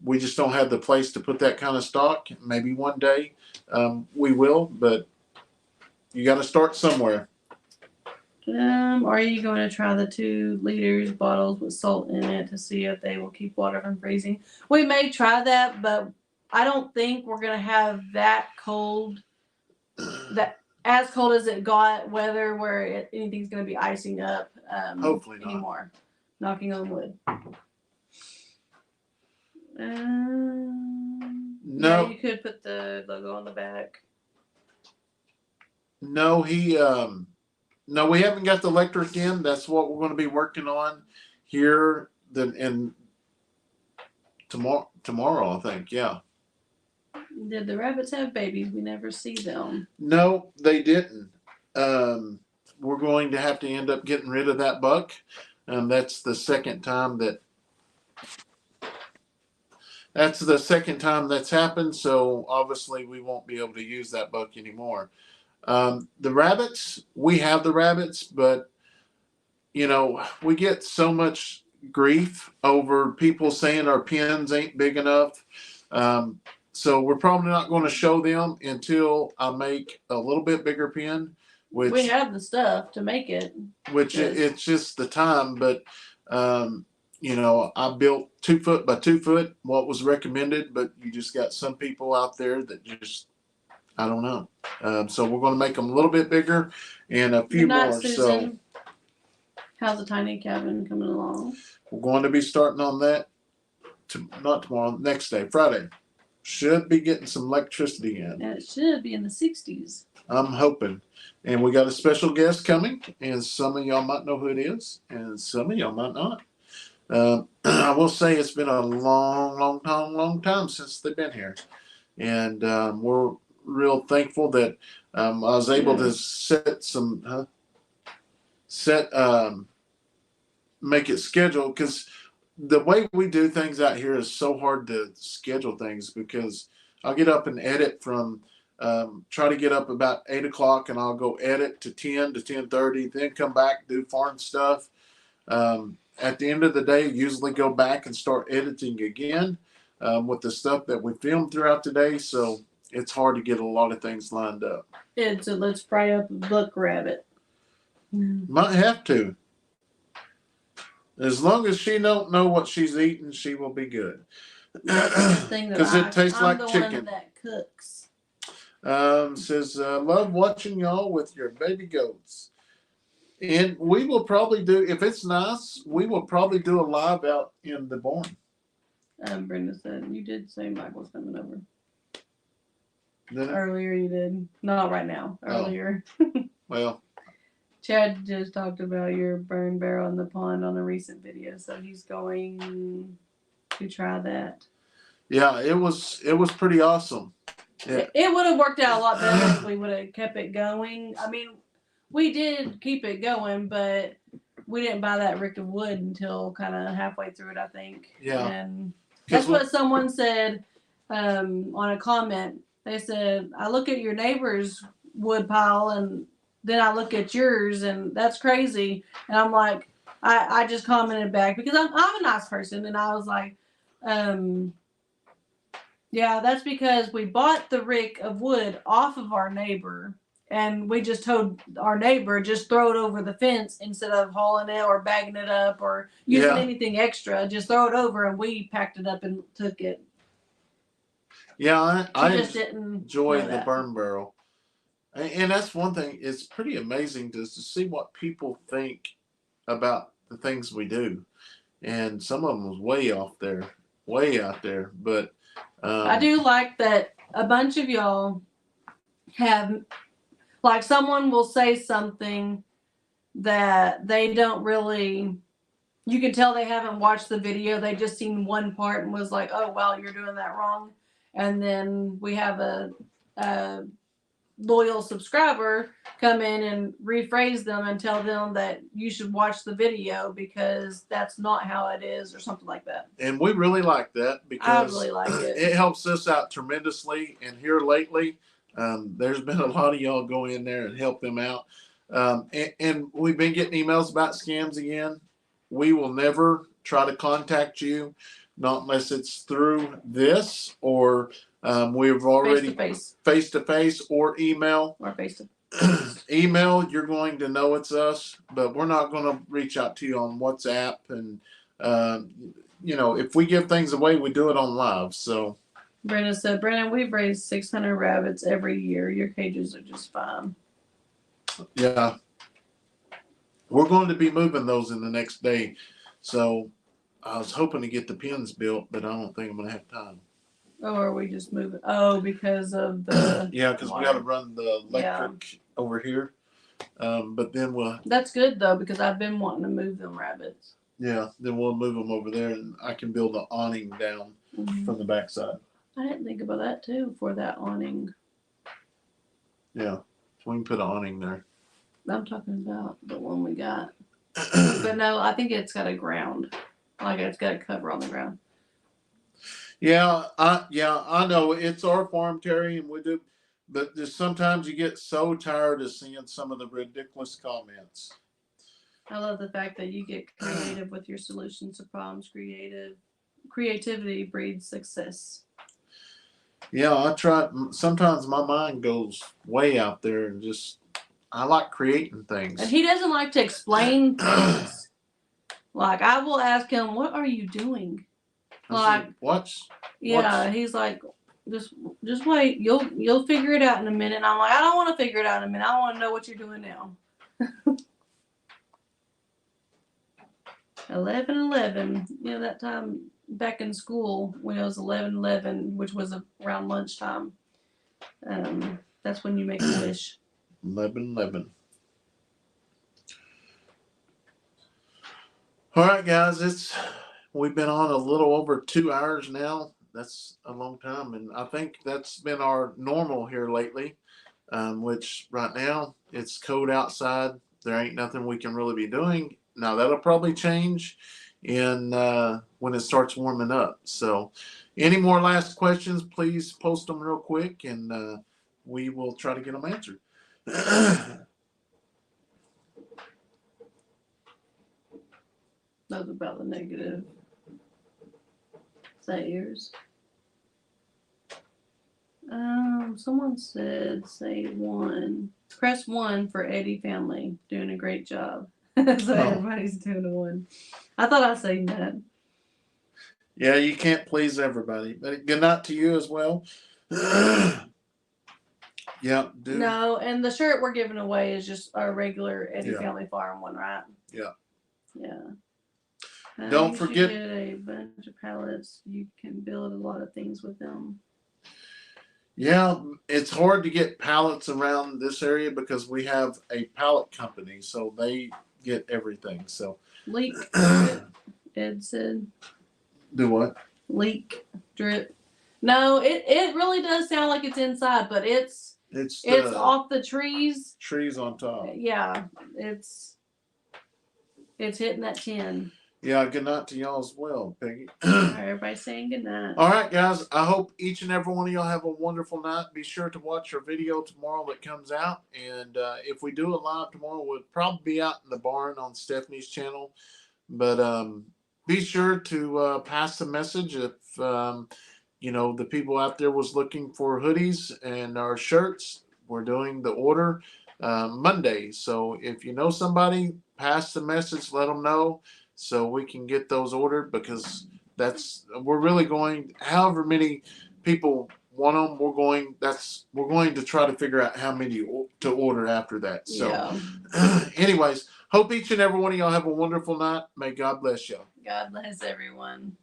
we just don't have the place to put that kind of stock. Maybe one day we will, but you got to start somewhere. Are you going to try the 2 liters bottles with salt in it to see if they will keep water from freezing? We may try that, but I don't think we're going to have that cold, as cold as it got, weather where anything's going to be icing up. Hopefully not anymore. Knocking on wood. No, yeah, you could put the logo on the back. No, we haven't got the electric in. That's what we're going to be working on here. Tomorrow, I think. Yeah. Did the rabbits have babies? We never see them. No, they didn't. we're going to have to end up getting rid of that buck. That's the second time that's happened. So obviously we won't be able to use that buck anymore. The rabbits, we have the rabbits, but we get so much grief over people saying our pens ain't big enough. So we're probably not going to show them until I make a little bit bigger pen, which we have the stuff to make it. it's just the time. But I built 2 foot by 2 foot, what was recommended, but you just got some people out there that just, I don't know. So we're going to make them a little bit bigger and a few more. Susan. How's the tiny cabin coming along? We're going to be starting on that not tomorrow, next day, Friday. Should be getting some electricity in. And it should be in the 60s. I'm hoping. And we got a special guest coming, and some of y'all might know who it is, and some of y'all might not. I will say it's been a long time since they've been here. And we're real thankful that I was able to make it scheduled, because the way we do things out here is so hard to schedule things, because I'll get up and edit from try to get up about 8 o'clock, and I'll go edit to 10 to 10:30, then come back, do farm stuff. At the end of the day, usually go back and start editing again with the stuff that we filmed throughout the day. So it's hard to get a lot of things lined up. So let's fry up a buck rabbit. Might have to. As long as she don't know what she's eating, she will be good. Because it tastes like chicken. I'm the one that cooks. Says, love watching y'all with your baby goats. And we will probably do, if it's nice, we will probably do a live out in the barn. Brenda said, you did say Michael's coming over. Then earlier you did. Not right now. Earlier. Well. Chad just talked about your burn barrel in the pond on a recent video, so he's going to try that. Yeah, it was pretty awesome. Yeah. It would have worked out a lot better if we would have kept it going. I mean, we did keep it going, but we didn't buy that rick of wood until kind of halfway through it, I think. Yeah. And that's what someone said on a comment. They said, I look at your neighbor's wood pile and then I look at yours, and that's crazy. And I'm like, I just commented back because I'm a nice person, and I was like, yeah, that's because we bought the rick of wood off of our neighbor, and we just told our neighbor just throw it over the fence instead of hauling it or bagging it up or using anything extra. Just throw it over, and we packed it up and took it. Yeah, I just didn't enjoy the burn barrel. And that's one thing. It's pretty amazing to see what people think about the things we do. And some of them was way out there. But I do like that a bunch of y'all have, like, someone will say something that they don't really, you can tell they haven't watched the video. They just seen one part and was like, oh, well, you're doing that wrong. And then we have a loyal subscriber come in and rephrase them and tell them that you should watch the video because that's not how it is, or something like that. And we really like that because I really like it. It helps us out tremendously. And here lately, there's been a lot of y'all go in there and help them out. And we've been getting emails about scams again. We will never try to contact you, not unless it's through this or we've already face to face or email. Or face to email, you're going to know it's us, but we're not going to reach out to you on WhatsApp. And if we give things away, we do it on live. So Brenda said, Brandon, we've raised 600 rabbits every year. Your cages are just fine. Yeah, we're going to be moving those in the next day. So I was hoping to get the pens built, but I don't think I'm going to have time. Oh, are we just moving? Oh, because of the yeah, because we got to run the electric over here. But then we'll. That's good though, because I've been wanting to move them rabbits. Yeah, then we'll move them over there, and I can build an awning down from the backside. I didn't think about that too for that awning. Yeah, so we can put an awning there. I'm talking about the one we got. But no, I think it's got a ground. Like it's got a cover on the ground. Yeah, I know it's our farm, Terry, and we do. But just sometimes you get so tired of seeing some of the ridiculous comments. I love the fact that you get creative with your solutions to problems. Creativity breeds success. Yeah, I try. Sometimes my mind goes way out there, and just I like creating things. And he doesn't like to explain things. Like I will ask him, "What are you doing?" Like what's yeah, he's like, just wait. You'll figure it out in a minute. And I'm like, I don't want to figure it out in a minute. I want to know what you're doing now. 11:11. You know that time back in school when it was 11:11, which was around lunchtime. That's when you make a wish. 11:11. All right, guys. We've been on a little over 2 hours now. That's a long time, and I think that's been our normal here lately. Which right now it's cold outside. There ain't nothing we can really be doing. Now that'll probably change in when it starts warming up. So, any more last questions? Please post them real quick, and we will try to get them answered. Those about the negative sayers. Someone said say 1. Press 1 for Eddy family. Doing a great job. So everybody's doing a 1. I thought I said that. Yeah, you can't please everybody. But good night to you as well. Yeah, dude. No, and the shirt we're giving away is just our regular Eddy Family Farm one, right? Yeah. Yeah. Don't forget get a bunch of pallets. You can build a lot of things with them. Yeah, it's hard to get pallets around this area because we have a pallet company, so they get everything. So leak Ed said. Do what? Leak drip. No, it really does sound like it's inside, but it's off the trees. Trees on top. Yeah, it's hitting that tin. Yeah, good night to y'all as well, Peggy. All right, everybody saying good night. All right, guys. I hope each and every one of y'all have a wonderful night. Be sure to watch our video tomorrow that comes out. And if we do a live tomorrow, we'll probably be out in the barn on Stephanie's channel. But be sure to pass the message if, the people out there was looking for hoodies and our shirts. We're doing the order Monday. So if you know somebody, pass the message, let them know, so we can get those ordered, because we're really going, however many people want them, we're going to try to figure out how many to order after that. So anyways, hope each and every one of y'all have a wonderful night. May God bless y'all. God bless everyone.